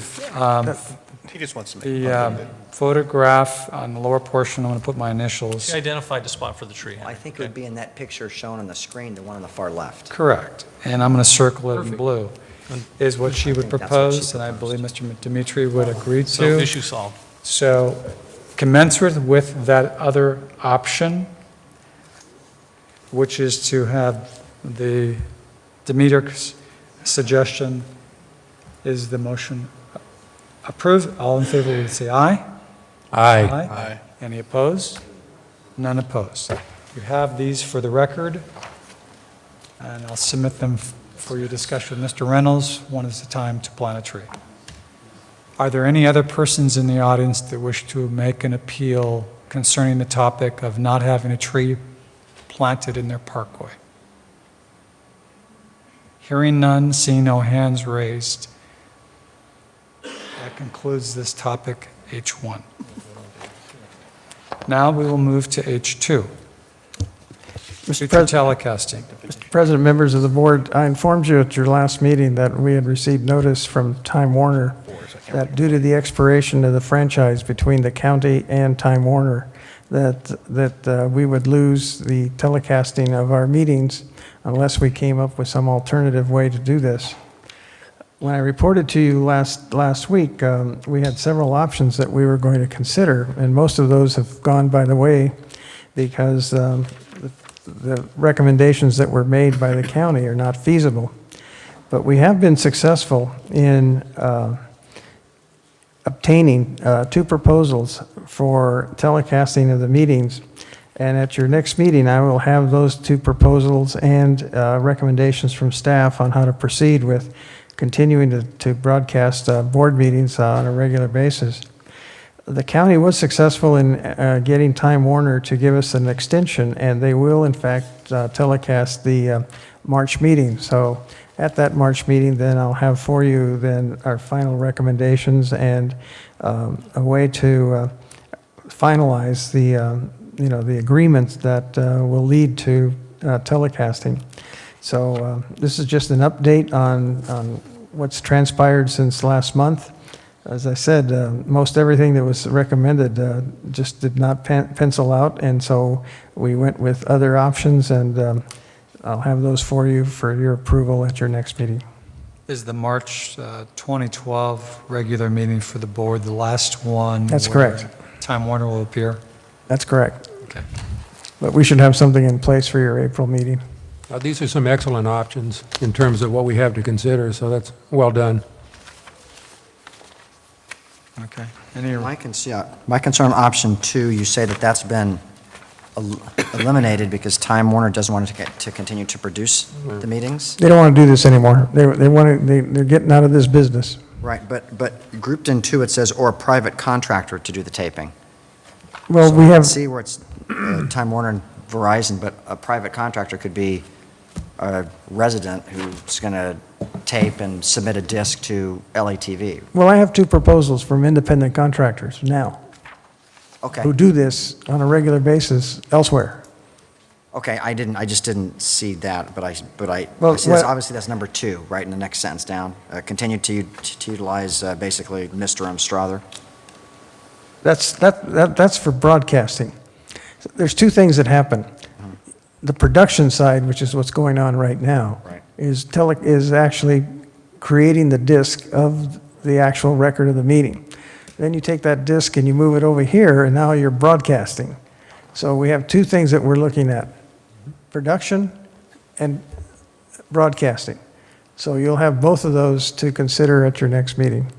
He just wants to make. the photograph on the lower portion, I'm going to put my initials. She identified the spot for the tree. I think it would be in that picture shown on the screen, the one on the far left. Correct. And I'm going to circle it in blue, is what she would I think that's what she propose, and I believe Mr. Dimitri would agree So to. issue solved. So commensurate with that other option, which is to have the Dimitri's suggestion, is the motion approved? All in favor would say aye. Aye. Aye. Any opposed? None opposed. You have these for the record, and I'll submit them for your discussion with Mr. Reynolds. One is the time to plant a tree. Are there any other persons in the audience that wish to make an appeal concerning the topic of not having a tree planted in their parkway? Hearing none, seeing no hands raised, that concludes this topic, H1. Now we will move to H2, future telecasting. Mr. President, members of the board, I informed you at your last meeting that we had received notice from Time Warner that due to the expiration of the franchise between the county and Time Warner, that we would lose the telecasting of our meetings unless we came up with some alternative way to do this. When I reported to you last week, we had several options that we were going to consider, and most of those have gone by the way because the recommendations that were made by the county are not feasible. But we have been successful in obtaining 2 proposals for telecasting of the meetings. And at your next meeting, I will have those 2 proposals and recommendations from staff on how to proceed with continuing to broadcast board meetings on a regular basis. The county was successful in getting Time Warner to give us an extension, and they will, in fact, telecast the March meeting. So at that March meeting, then I'll have for you then our final recommendations and a way to finalize the agreements that will lead to telecasting. So this is just an update on what's transpired since last month. As I said, most everything that was recommended just did not pencil out, and so we went with other options, and I'll have those for you for your approval at your next meeting. Is the March 2012 regular meeting for the board the last one? That's where correct. Time Warner will appear? That's correct. Okay. But we should have something in place for your April meeting. These are some excellent options in terms of what we have to consider, so that's well done. Okay. My concern on option 2, you say that that's been eliminated because Time Warner doesn't want to continue to produce the meetings? They don't want to do this anymore. They're getting out of this business. Right, but grouped in 2, it says, or a private contractor to do the taping. Well, So we I can have, see where it's Time Warner and Verizon, but a private contractor could be a resident who's going to tape and submit a disc to LATV. well, I have 2 proposals from independent contractors now Okay. who do this on a regular basis elsewhere. Okay, I just didn't see that, but I Well, see obviously that's number 2, right in the next sentence down. Continue to utilize basically Mr. M. Strother. That's for broadcasting. There's 2 things that happen. The production side, which is what's going on right now, is actually creating the disc of the actual record of the meeting. Then you take that disc and you move it over here, and now you're broadcasting. So we have 2 things that we're looking at: production and broadcasting. So you'll have both of those to consider at your next meeting.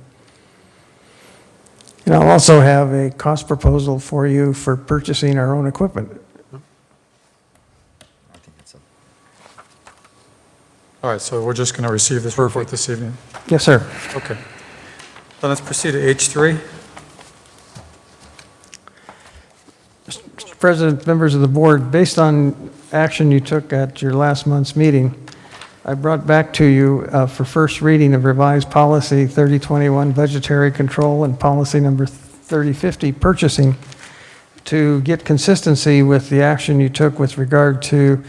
And I'll also have a cost proposal for you for purchasing our own equipment. All right, so we're just going to receive this report this evening? Yes, sir. Okay. Then let's proceed to H3. Mr. President, members of the board, based on action you took at your last month's meeting, I brought back to you for first reading of revised policy 3021 budgetary control and policy number 3050 purchasing to get consistency with the action you took with regard to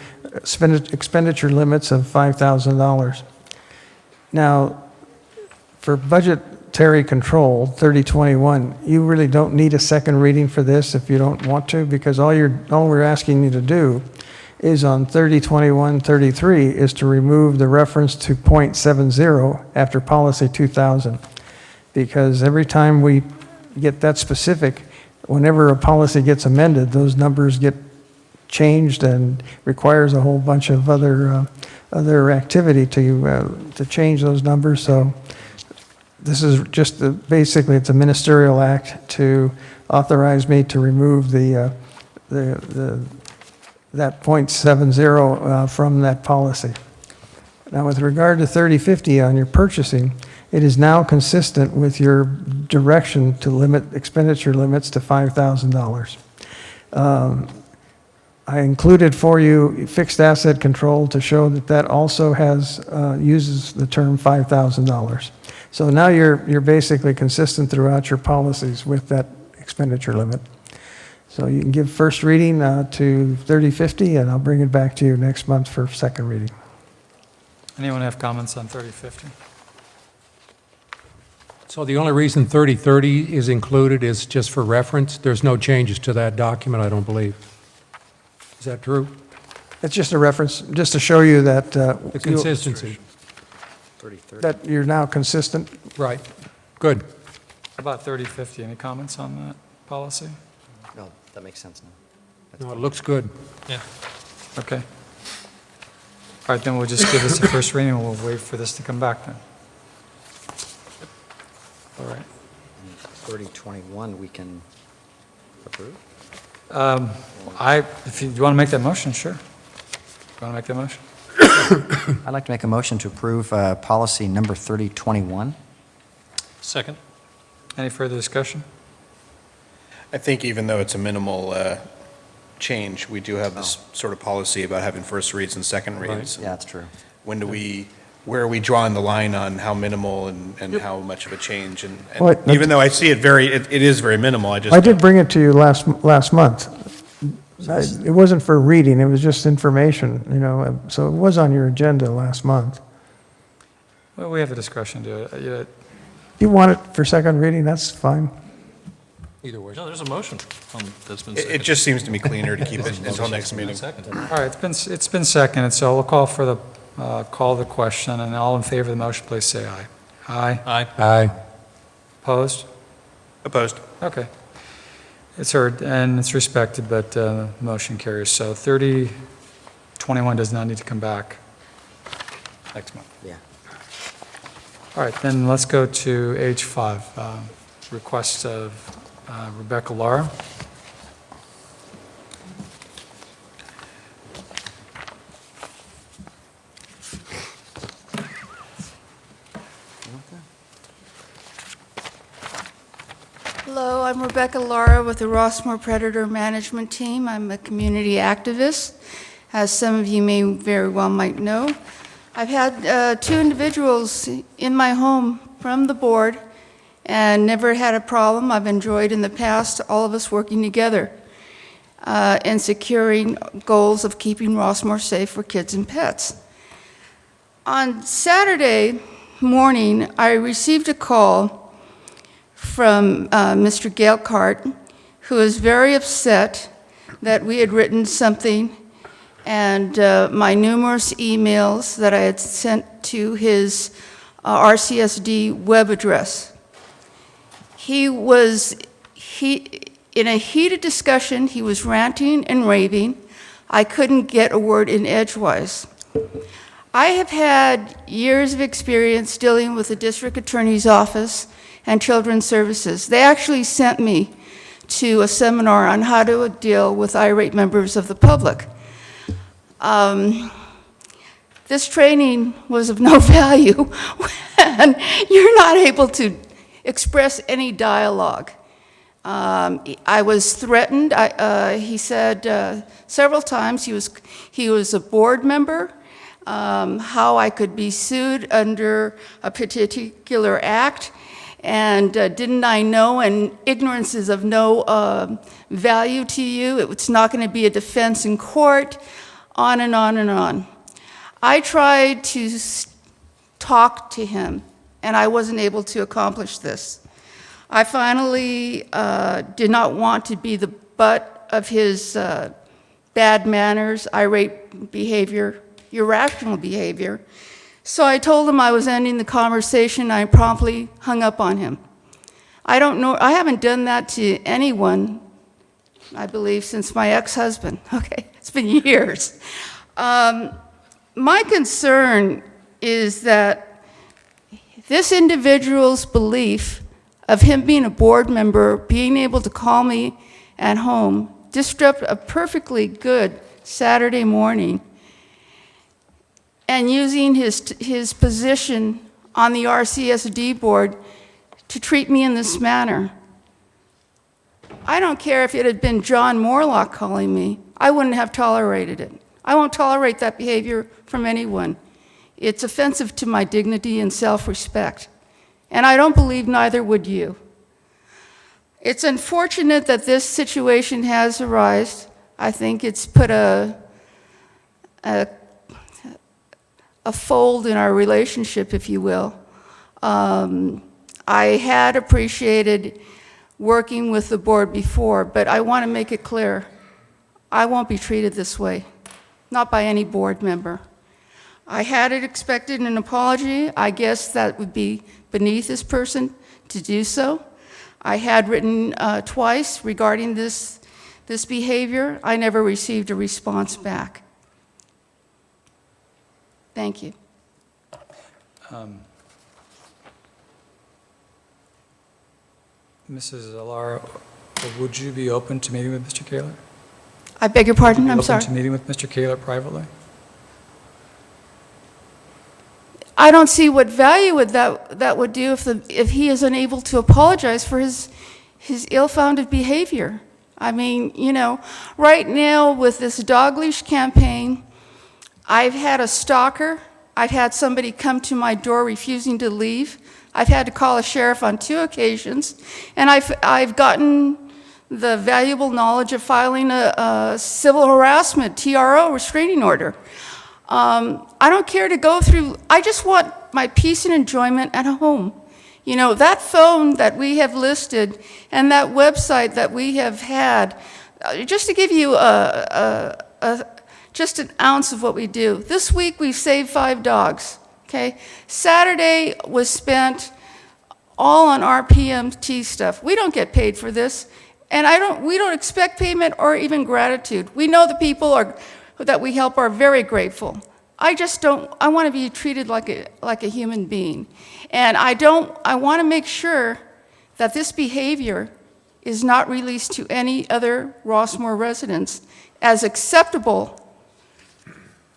expenditure limits of $5,000. Now, for budgetary control 3021, you really don't need a second reading for this if you don't want to, because all we're asking you to do is on 3021-33 is to remove the reference to .70 after policy 2000. Because every time we get that specific, whenever a policy gets amended, those numbers get changed and requires a whole bunch of other activity to change those numbers. So this is just basically it's a ministerial act to authorize me to remove that .70 from that policy. Now, with regard to 3050 on your purchasing, it is now consistent with your direction to limit expenditure limits to $5,000. I included for you fixed asset control to show that that also uses the term $5,000. So now you're basically consistent throughout your policies with that expenditure limit. So you can give first reading to 3050, and I'll bring it back to you next month for second reading. Anyone have comments on 3050? So the only reason 3030 is included is just for reference? There's no changes to that document, I don't believe. Is that true? It's just a reference, just to show you that The consistency. that you're now consistent. Right. Good. How about 3050? Any comments on that policy? No, that makes sense now. No, it looks good. Yeah. Okay. All right, then we'll just give this a first reading, and we'll wait for this to come back then. All right. 3021, we can approve? If you want to make that motion, sure. You want to make that motion? I'd like to make a motion to approve policy number 3021. Second. Any further discussion? I think even though it's a minimal change, we do have this sort of policy about having first reads and second reads. Yeah, that's true. Where are we drawing the line on how minimal and how much of a change? And Well, even though I see it is very minimal, I did bring it to you last month. It wasn't for reading, it was just information, so it was on your agenda last month. Well, we have a discretion to do it. If you want it for second reading, that's fine. Either way. No, there's a motion that's been It seconded. just seems to me cleaner to keep it until next meeting. All right, it's been seconded, so we'll call the question, and all in favor of the motion, please say aye. Aye. Aye. Aye. Opposed? Opposed. Okay. It's heard and it's respected, but the motion carries. So 3021 does not need to come back next month. Yeah. All right, then let's go to H5, request of Rebecca Lara. Hello, I'm Rebecca Lara with the Rossmoor Predator Management Team. I'm a community activist, as some of you may very well might know. I've had 2 individuals in my home from the board and never had a problem. I've enjoyed in the past all of us working together and securing goals of keeping Rossmoor safe for kids and pets. On Saturday morning, I received a call from Mr. Gale-Cart, who is very upset that we had written something and my numerous emails that I had sent to his RCSD web address. In a heated discussion, he was ranting and raving. I couldn't get a word in edgewise. I have had years of experience dealing with the district attorney's office and Children's Services. They actually sent me to a seminar on how to deal with irate members of the public. This training was of no value when you're not able to express any dialogue. I was threatened. He said several times he was a board member, how I could be sued under a particular act. And didn't I know, and ignorance is of no value to you, it's not going to be a defense in court, on and on and on. I tried to talk to him, and I wasn't able to accomplish this. I finally did not want to be the butt of his bad manners, irate behavior, irrational behavior. So I told him I was ending the conversation, and I promptly hung up on him. I haven't done that to anyone, I believe, since my ex-husband. Okay, it's been years. My concern is that this individual's belief of him being a board member, being able to call me at home, disrupt a perfectly good Saturday morning, and using his position on the RCSD board to treat me in this manner. I don't care if it had been John Morlock calling me, I wouldn't have tolerated it. I won't tolerate that behavior from anyone. It's offensive to my dignity and self-respect, and I don't believe neither would you. It's unfortunate that this situation has arisen. I think it's put a fold in our relationship, if you will. I had appreciated working with the board before, but I want to make it clear, I won't be treated this way, not by any board member. I had expected an apology. I guess that would be beneath this person to do so. I had written twice regarding this behavior. I never received a response back. Thank you. Mrs. Alara, would you be open to meeting with Mr. Kaler? I beg your pardon, I'm sorry. Open to meeting with Mr. Kaler privately? I don't see what value that would do if he is unable to apologize for his ill-founded behavior. I mean, you know, right now with this dog leash campaign, I've had a stalker. I've had somebody come to my door refusing to leave. I've had to call a sheriff on 2 occasions, and I've gotten the valuable knowledge of filing a civil harassment, TRO, restraining order. I don't care to go through, I just want my peace and enjoyment at home. You know, that phone that we have listed and that website that we have had, just to give you just an ounce of what we do. This week we've saved 5 dogs, okay? Saturday was spent all on our PMT stuff. We don't get paid for this, and we don't expect payment or even gratitude. We know the people that we help are very grateful. I want to be treated like a human being. And I want to make sure that this behavior is not released to any other Rossmoor residents as acceptable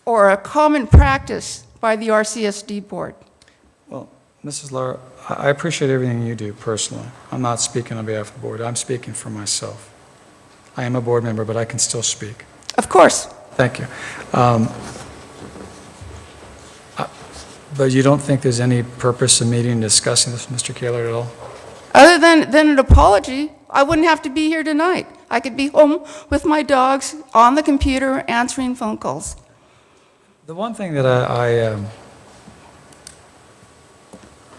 or a common practice by the RCSD board. Well, Mrs. Laura, I appreciate everything you do personally. I'm not speaking on behalf of the board. I'm speaking for myself. I am a board member, but I can still speak. Of course. Thank you. But you don't think there's any purpose in meeting and discussing this, Mr. Kaler, at all? Other than an apology, I wouldn't have to be here tonight. I could be home with my dogs on the computer answering phone calls. The one thing that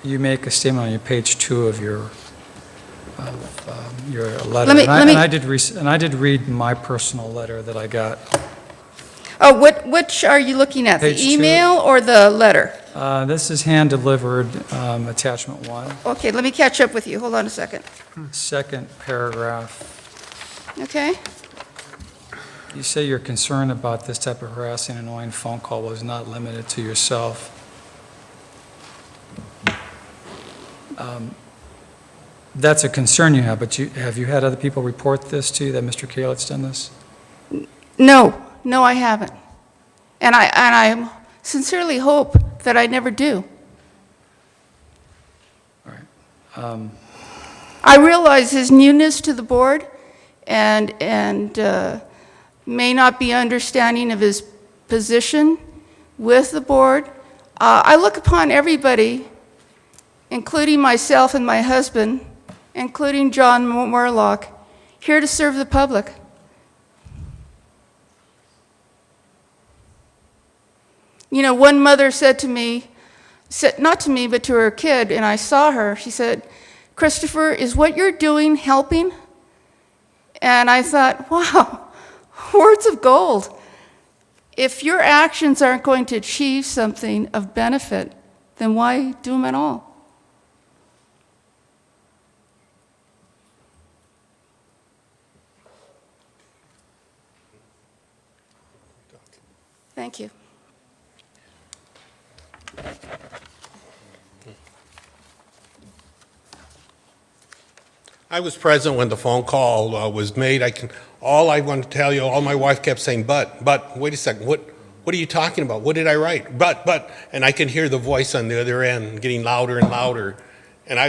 you make a statement on your page 2 of your letter, and I did read my personal letter that I got. Oh, which are you looking at, the Page email or the letter? This is hand-delivered, attachment 1. Okay, let me catch up with you. Hold on a second. Second paragraph. Okay. You say you're concerned about this type of harassing, annoying phone call was not limited to yourself. That's a concern you have, but have you had other people report this to you, that Mr. Kaler's done this? No, I haven't. And I sincerely hope that I never do. All right. I realize his newness to the board and may not be understanding of his position with the board. I look upon everybody, including myself and my husband, including John Morlock, here to serve the public. You know, one mother said to me, not to me, but to her kid, and I saw her, she said, "Christopher, is what you're doing helping?" And I thought, wow, words of gold. If your actions aren't going to achieve something of benefit, then why do them at all? Thank you. I was present when the phone call was made. All I want to tell you, all my wife kept saying, but, wait a second, what are you talking about? What did I write? But, and I could hear the voice on the other end getting louder and louder. And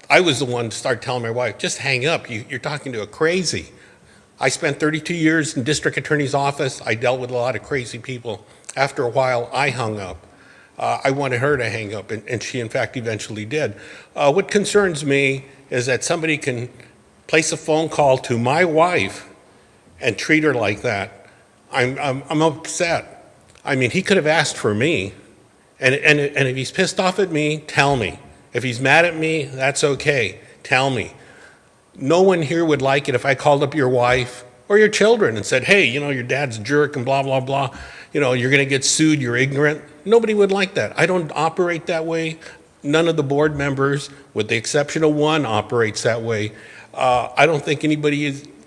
I was the one to start telling my wife, just hang up, you're talking to a crazy. I spent 32 years in district attorney's office. I dealt with a lot of crazy people. After a while, I hung up. I wanted her to hang up, and she, in fact, eventually did. What concerns me is that somebody can place a phone call to my wife and treat her like that. I'm upset. I mean, he could have asked for me, and if he's pissed off at me, tell me. If he's mad at me, that's okay. Tell me. No one here would like it if I called up your wife or your children and said, hey, you know, your dad's a jerk and blah, blah, blah. You know, you're going to get sued, you're ignorant. Nobody would like that. I don't operate that way. None of the board members, with the exception of one, operates that way. I don't think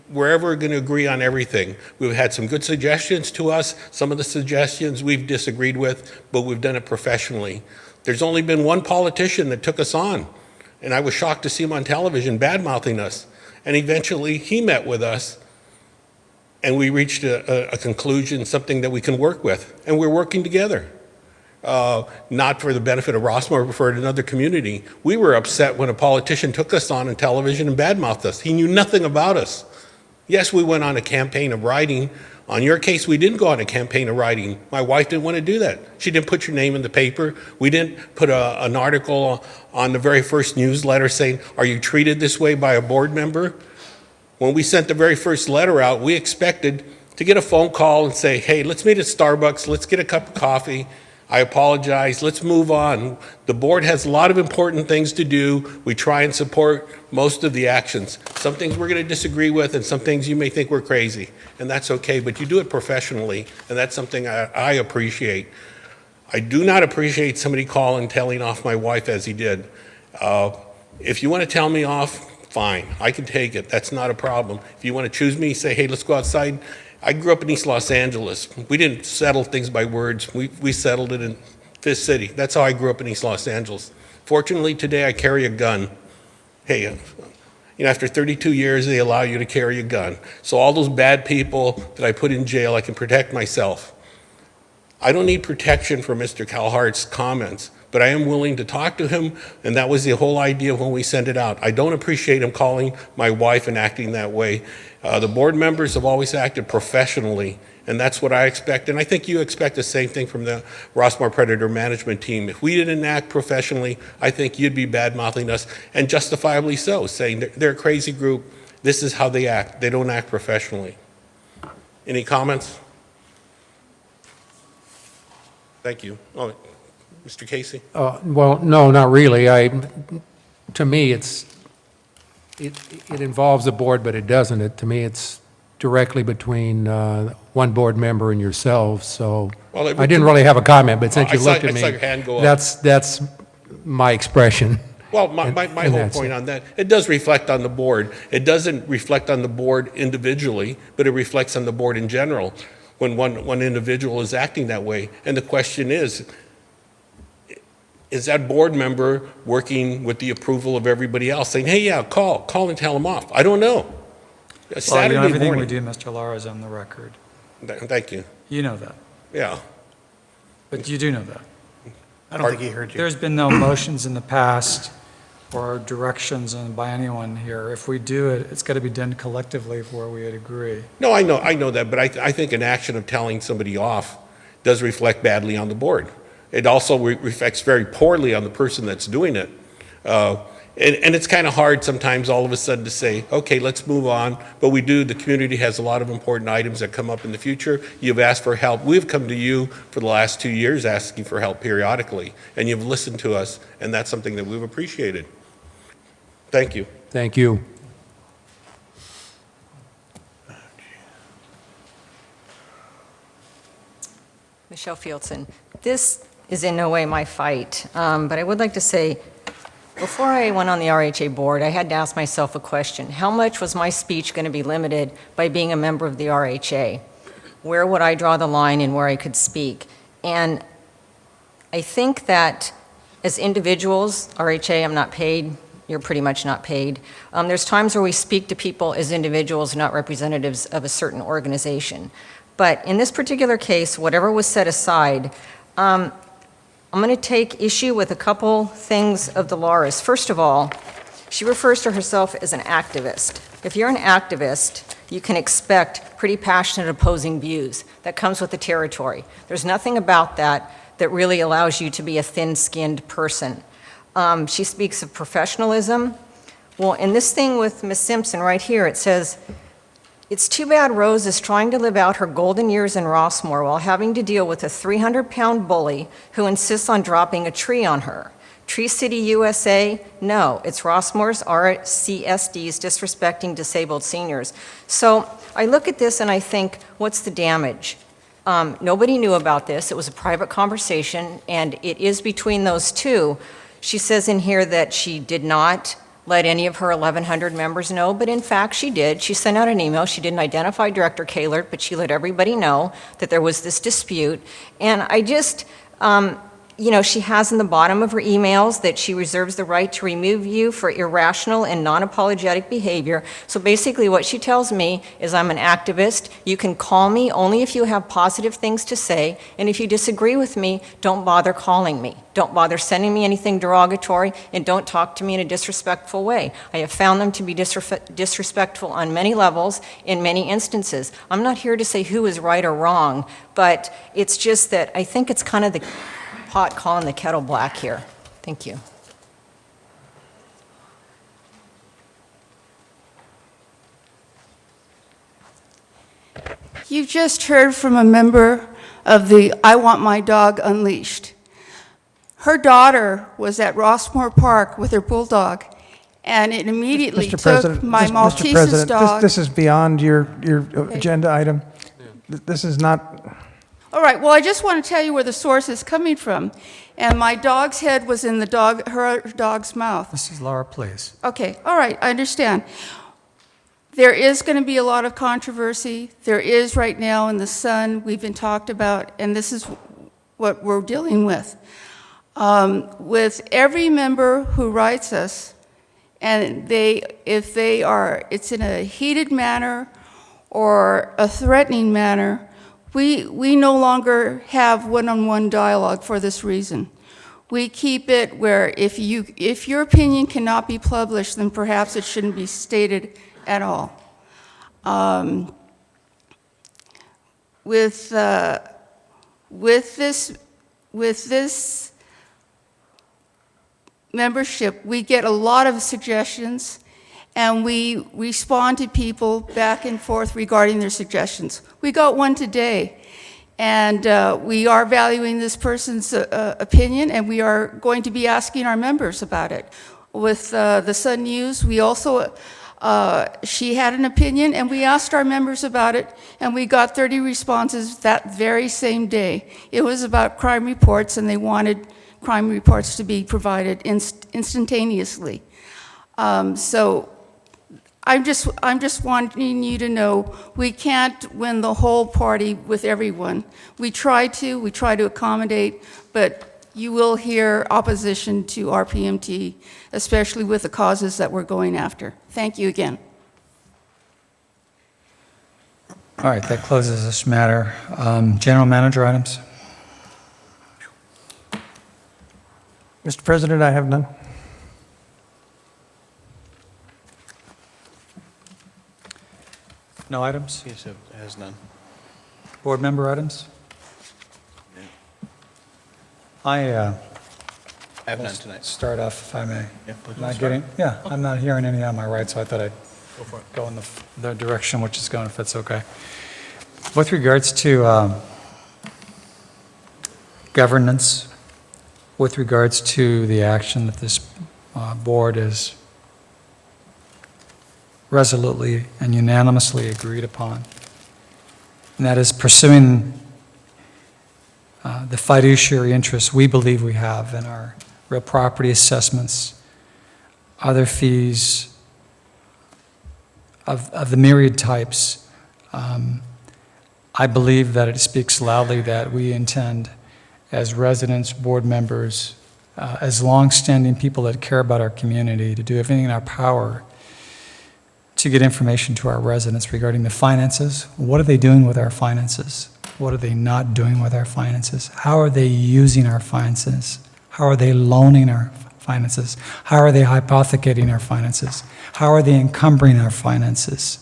we're ever going to agree on everything. We've had some good suggestions to us. Some of the suggestions we've disagreed with, but we've done it professionally. There's only been one politician that took us on, and I was shocked to see him on television bad-mouthing us. And eventually, he met with us, and we reached a conclusion, something that we can work with, and we're working together. Not for the benefit of Rossmoor, but for another community. We were upset when a politician took us on television and badmouthed us. He knew nothing about us. Yes, we went on a campaign of writing. On your case, we didn't go on a campaign of writing. My wife didn't want to do that. She didn't put your name in the paper. We didn't put an article on the very first newsletter saying, are you treated this way by a board member? When we sent the very first letter out, we expected to get a phone call and say, hey, let's meet at Starbucks, let's get a cup of coffee. I apologize, let's move on. The board has a lot of important things to do. We try and support most of the actions. Some things we're going to disagree with, and some things you may think we're crazy, and that's okay, but you do it professionally, and that's something I appreciate. I do not appreciate somebody calling, telling off my wife as he did. If you want to tell me off, fine, I can take it. That's not a problem. If you want to choose me, say, hey, let's go outside. I grew up in East Los Angeles. We didn't settle things by words. We settled it in Fifth City. That's how I grew up in East Los Angeles. Fortunately, today I carry a gun. Hey, after 32 years, they allow you to carry a gun. So all those bad people that I put in jail, I can protect myself. I don't need protection from Mr. Calhart's comments, but I am willing to talk to him, and that was the whole idea when we sent it out. I don't appreciate him calling my wife and acting that way. The board members have always acted professionally, and that's what I expect, and I think you expect the same thing from the Rossmoor Predator Management Team. If we didn't act professionally, I think you'd be bad-mouthing us, and justifiably so, saying they're a crazy group, this is how they act. They don't act professionally. Any comments? Thank you. Oh, Mr. Casey? Well, no, not really. To me, it involves the board, but it doesn't. To me, it's directly between one board member and yourselves, so Well, I didn't really have a comment, but since you looked at I me, saw your hand go up. that's my expression. Well, my whole that's point it. on that, it does reflect on the board. It doesn't reflect on the board individually, but it reflects on the board in general when one individual is acting that way. And the question is that board member working with the approval of everybody else, saying, hey, yeah, call and tell them off? I don't know. Saturday everything morning. we do, Mr. Lara, is on the record. Thank you. You know that. Yeah. But you do know that. I don't think he heard you. There's been no motions in the past or directions by anyone here. If we do it, it's got to be done collectively where we would agree. No, I know that, but I think an action of telling somebody off does reflect badly on the board. It also reflects very poorly on the person that's doing it. And it's kind of hard sometimes all of a sudden to say, okay, let's move on. But we do, the community has a lot of important items that come up in the future. You've asked for help. We've come to you for the last 2 years asking for help periodically, and you've listened to us, and that's something that we've appreciated. Thank you. Thank you. Michelle Fieldson. This is in no way my fight, but I would like to say, before I went on the RHA board, I had to ask myself a question. How much was my speech going to be limited by being a member of the RHA? Where would I draw the line in where I could speak? And I think that as individuals, RHA, I'm not paid, you're pretty much not paid. There's times where we speak to people as individuals, not representatives of a certain organization. But in this particular case, whatever was set aside, I'm going to take issue with a couple things of the Laura's. First of all, she refers to herself as an activist. If you're an activist, you can expect pretty passionate opposing views. That comes with the territory. There's nothing about that that really allows you to be a thin-skinned person. She speaks of professionalism. Well, in this thing with Ms. Simpson right here, it says, it's too bad Rose is trying to live out her golden years in Rossmoor while having to deal with a 300-pound bully who insists on dropping a tree on her. Tree City, USA? No, it's Rossmoor's RCSD's disrespecting disabled seniors. So I look at this and I think, what's the damage? Nobody knew about this. It was a private conversation, and it is between those two. She says in here that she did not let any of her 1,100 members know, but in fact she did. She sent out an email. She didn't identify Director Kahlert, but she let everybody know that there was this dispute. And I just, she has in the bottom of her emails that she reserves the right to remove you for irrational and non-apologetic behavior. So basically what she tells me is I'm an activist. You can call me only if you have positive things to say, and if you disagree with me, don't bother calling me. Don't bother sending me anything derogatory, and don't talk to me in a disrespectful way. I have found them to be disrespectful on many levels in many instances. I'm not here to say who is right or wrong, but it's just that I think it's kind of the pot calling the kettle black here. Thank you. You just heard from a member of the I Want My Dog Unleashed. Her daughter was at Rossmoor Park with her bulldog, and it immediately took my Maltese's dog. This is beyond your agenda item. This is not... All right, well, I just want to tell you where the source is coming from. And my dog's head was in her dog's mouth. Mrs. Laura, please. Okay, all right, I understand. There is going to be a lot of controversy. There is right now in the Sun, we've been talked about, and this is what we're dealing with. With every member who writes us, and if they are, it's in a heated manner or a threatening manner, we no longer have one-on-one dialogue for this reason. We keep it where if your opinion cannot be published, then perhaps it shouldn't be stated at all. With this membership, we get a lot of suggestions, and we respond to people back and forth regarding their suggestions. We got one today, and we are valuing this person's opinion, and we are going to be asking our members about it. With the Sun News, we also, she had an opinion, and we asked our members about it, and we got 30 responses that very same day. It was about crime reports, and they wanted crime reports to be provided instantaneously. So I'm just wanting you to know we can't win the whole party with everyone. We try to accommodate, but you will hear opposition to RPMT, especially with the causes that we're going after. Thank you again. All right, that closes this matter. General manager items? Mr. President, I have none. No items? Yes, it has none. Board member items? I have none tonight. Start off, if I may. Yeah, please. Not getting, yeah, I'm not hearing any on my right, so I thought I'd go in the direction which is going, if that's okay. With regards to governance, with regards to the action that this board is resolutely and unanimously agreed upon, and that is pursuing the fiduciary interests we believe we have in our real property assessments, other fees of the myriad types. I believe that it speaks loudly that we intend, as residents, board members, as long-standing people that care about our community, to do everything in our power to get information to our residents regarding the finances. What are they doing with our finances? What are they not doing with our finances? How are they using our finances? How are they loaning our finances? How are they hypothecating our finances? How are they encumbering our finances?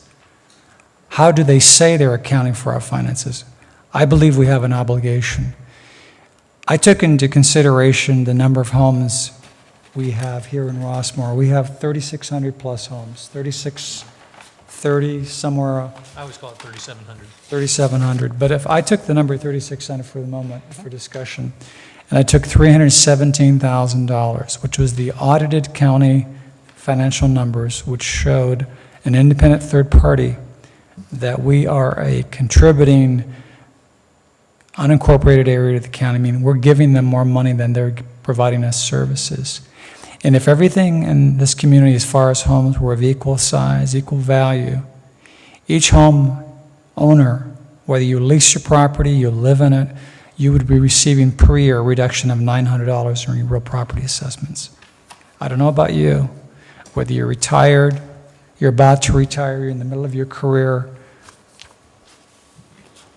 How do they say they're accounting for our finances? I believe we have an obligation. I took into consideration the number of homes we have here in Rossmoor. We have 3,600 plus homes, 3,630 somewhere. I always call it 3,700. 3,700. But if I took the number 3,600 for the moment for discussion, and I took $317,000, which was the audited county financial numbers, which showed an independent third party that we are a contributing unincorporated area to the county, meaning we're giving them more money than they're providing us services. And if everything in this community, as far as homes, were of equal size, equal value, each home owner, whether you lease your property, you live in it, you would be receiving per year a reduction of $900 in your real property assessments. I don't know about you, whether you're retired, you're about to retire, you're in the middle of your career,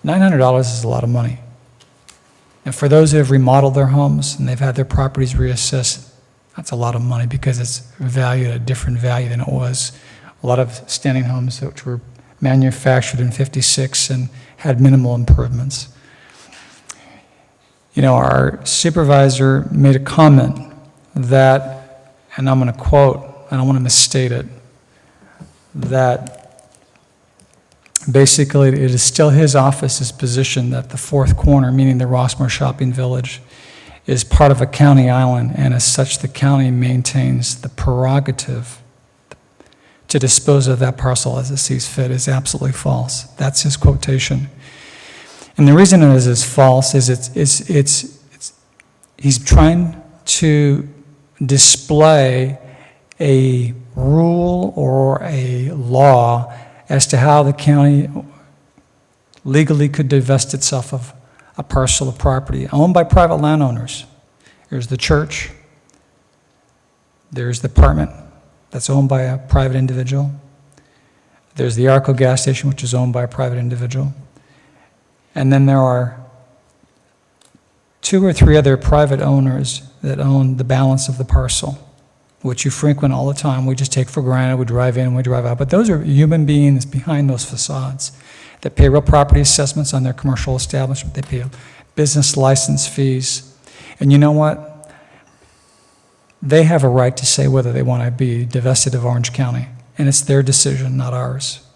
$900 is a lot of money. And for those who have remodeled their homes and they've had their properties reassessed, that's a lot of money because it's valued at a different value than it was. A lot of standing homes which were manufactured in '56 and had minimal improvements. You know, our supervisor made a comment that, and I'm going to quote, I don't want to misstate it, that Basically, it is still his office's position that the fourth corner, meaning the Rossmoor Shopping Village, is part of a county island, and as such, the county maintains the prerogative to dispose of that parcel as it sees fit is absolutely false. That's his quotation. And the reason it is false is he's trying to display a rule or a law as to how the county legally could divest itself of a parcel of property owned by private landowners. There's the church, there's the apartment that's owned by a private individual, there's the Arco gas station, which is owned by a private individual, and then there are 2 or 3 other private owners that own the balance of the parcel, which you frequent all the time. We just take for granted. We drive in, we drive out. But those are human beings behind those facades that pay real property assessments on their commercial establishment. They pay business license fees. And you know what? They have a right to say whether they want to be divested of Orange County. And it's their decision, not ours.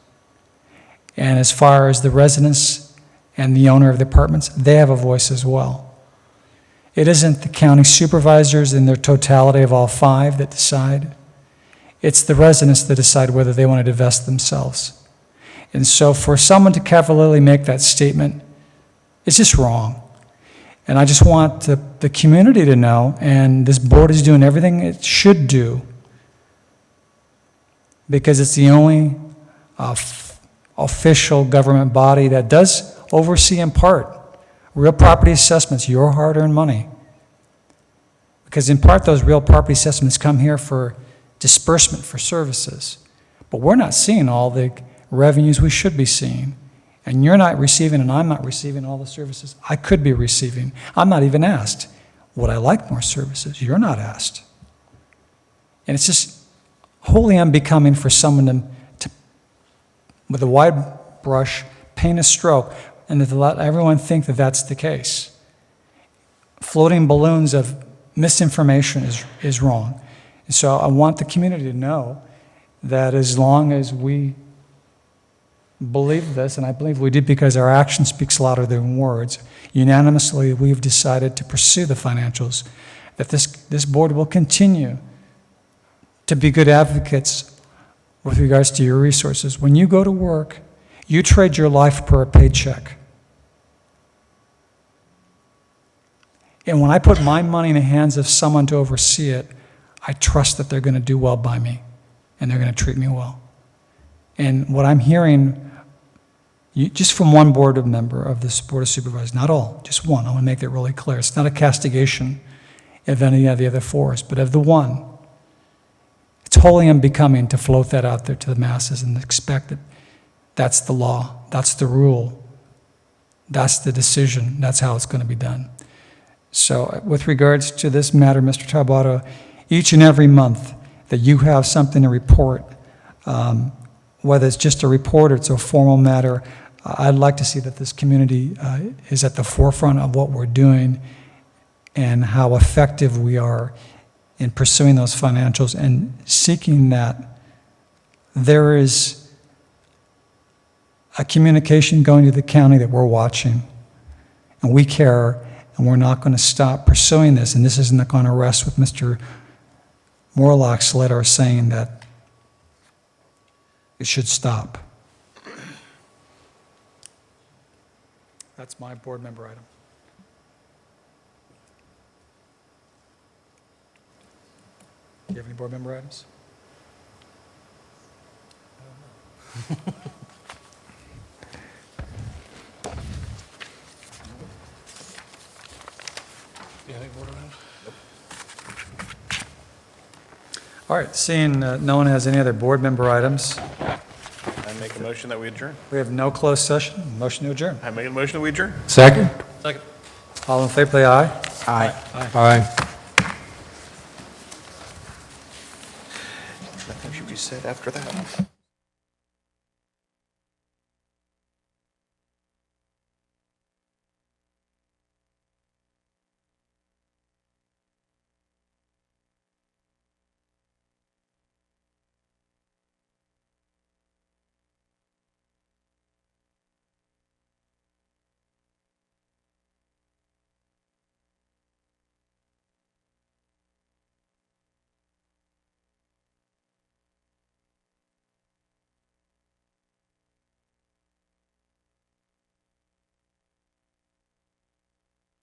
And as far as the residents and the owner of the apartments, they have a voice as well. It isn't the county supervisors in their totality of all 5 that decide. It's the residents that decide whether they want to divest themselves. And so for someone to cavalierly make that statement, it's just wrong. And I just want the community to know, and this board is doing everything it should do, because it's the only official government body that does oversee in part real property assessments, your hard-earned money. Because in part, those real property assessments come here for disbursement for services. But we're not seeing all the revenues we should be seeing. And you're not receiving, and I'm not receiving all the services I could be receiving. I'm not even asked, would I like more services? You're not asked. And it's just wholly unbecoming for someone to with a wide brush, paint a stroke, and to let everyone think that that's the case. Floating balloons of misinformation is wrong. And so I want the community to know that as long as we believe this, and I believe we did because our action speaks louder than words, unanimously we've decided to pursue the financials, that this board will continue to be good advocates with regards to your resources. When you go to work, you trade your life for a paycheck. And when I put my money in the hands of someone to oversee it, I trust that they're going to do well by me, and they're going to treat me well. And what I'm hearing, just from one board member of this Board of Supervisors, not all, just one, I want to make that really clear. It's not a castigation of any of the other 4, but of the one. It's wholly unbecoming to float that out there to the masses and expect that that's the law, that's the rule, that's the decision, that's how it's going to be done. So with regards to this matter, Mr. Taboada, each and every month that you have something to report, whether it's just a report or it's a formal matter, I'd like to see that this community is at the forefront of what we're doing and how effective we are in pursuing those financials and seeking that there is a communication going to the county that we're watching and we care, and we're not going to stop pursuing this. And this isn't going to rest with Mr. Morlock's letter saying that it should stop. That's my board member item. Do you have any board member items? All right, seeing no one has any other board member items, I make a motion that we adjourn. we have no closed session. Motion to adjourn. I make a motion that we adjourn. Second? Second. All in favor, play aye. Aye. Aye. Nothing should be said after that.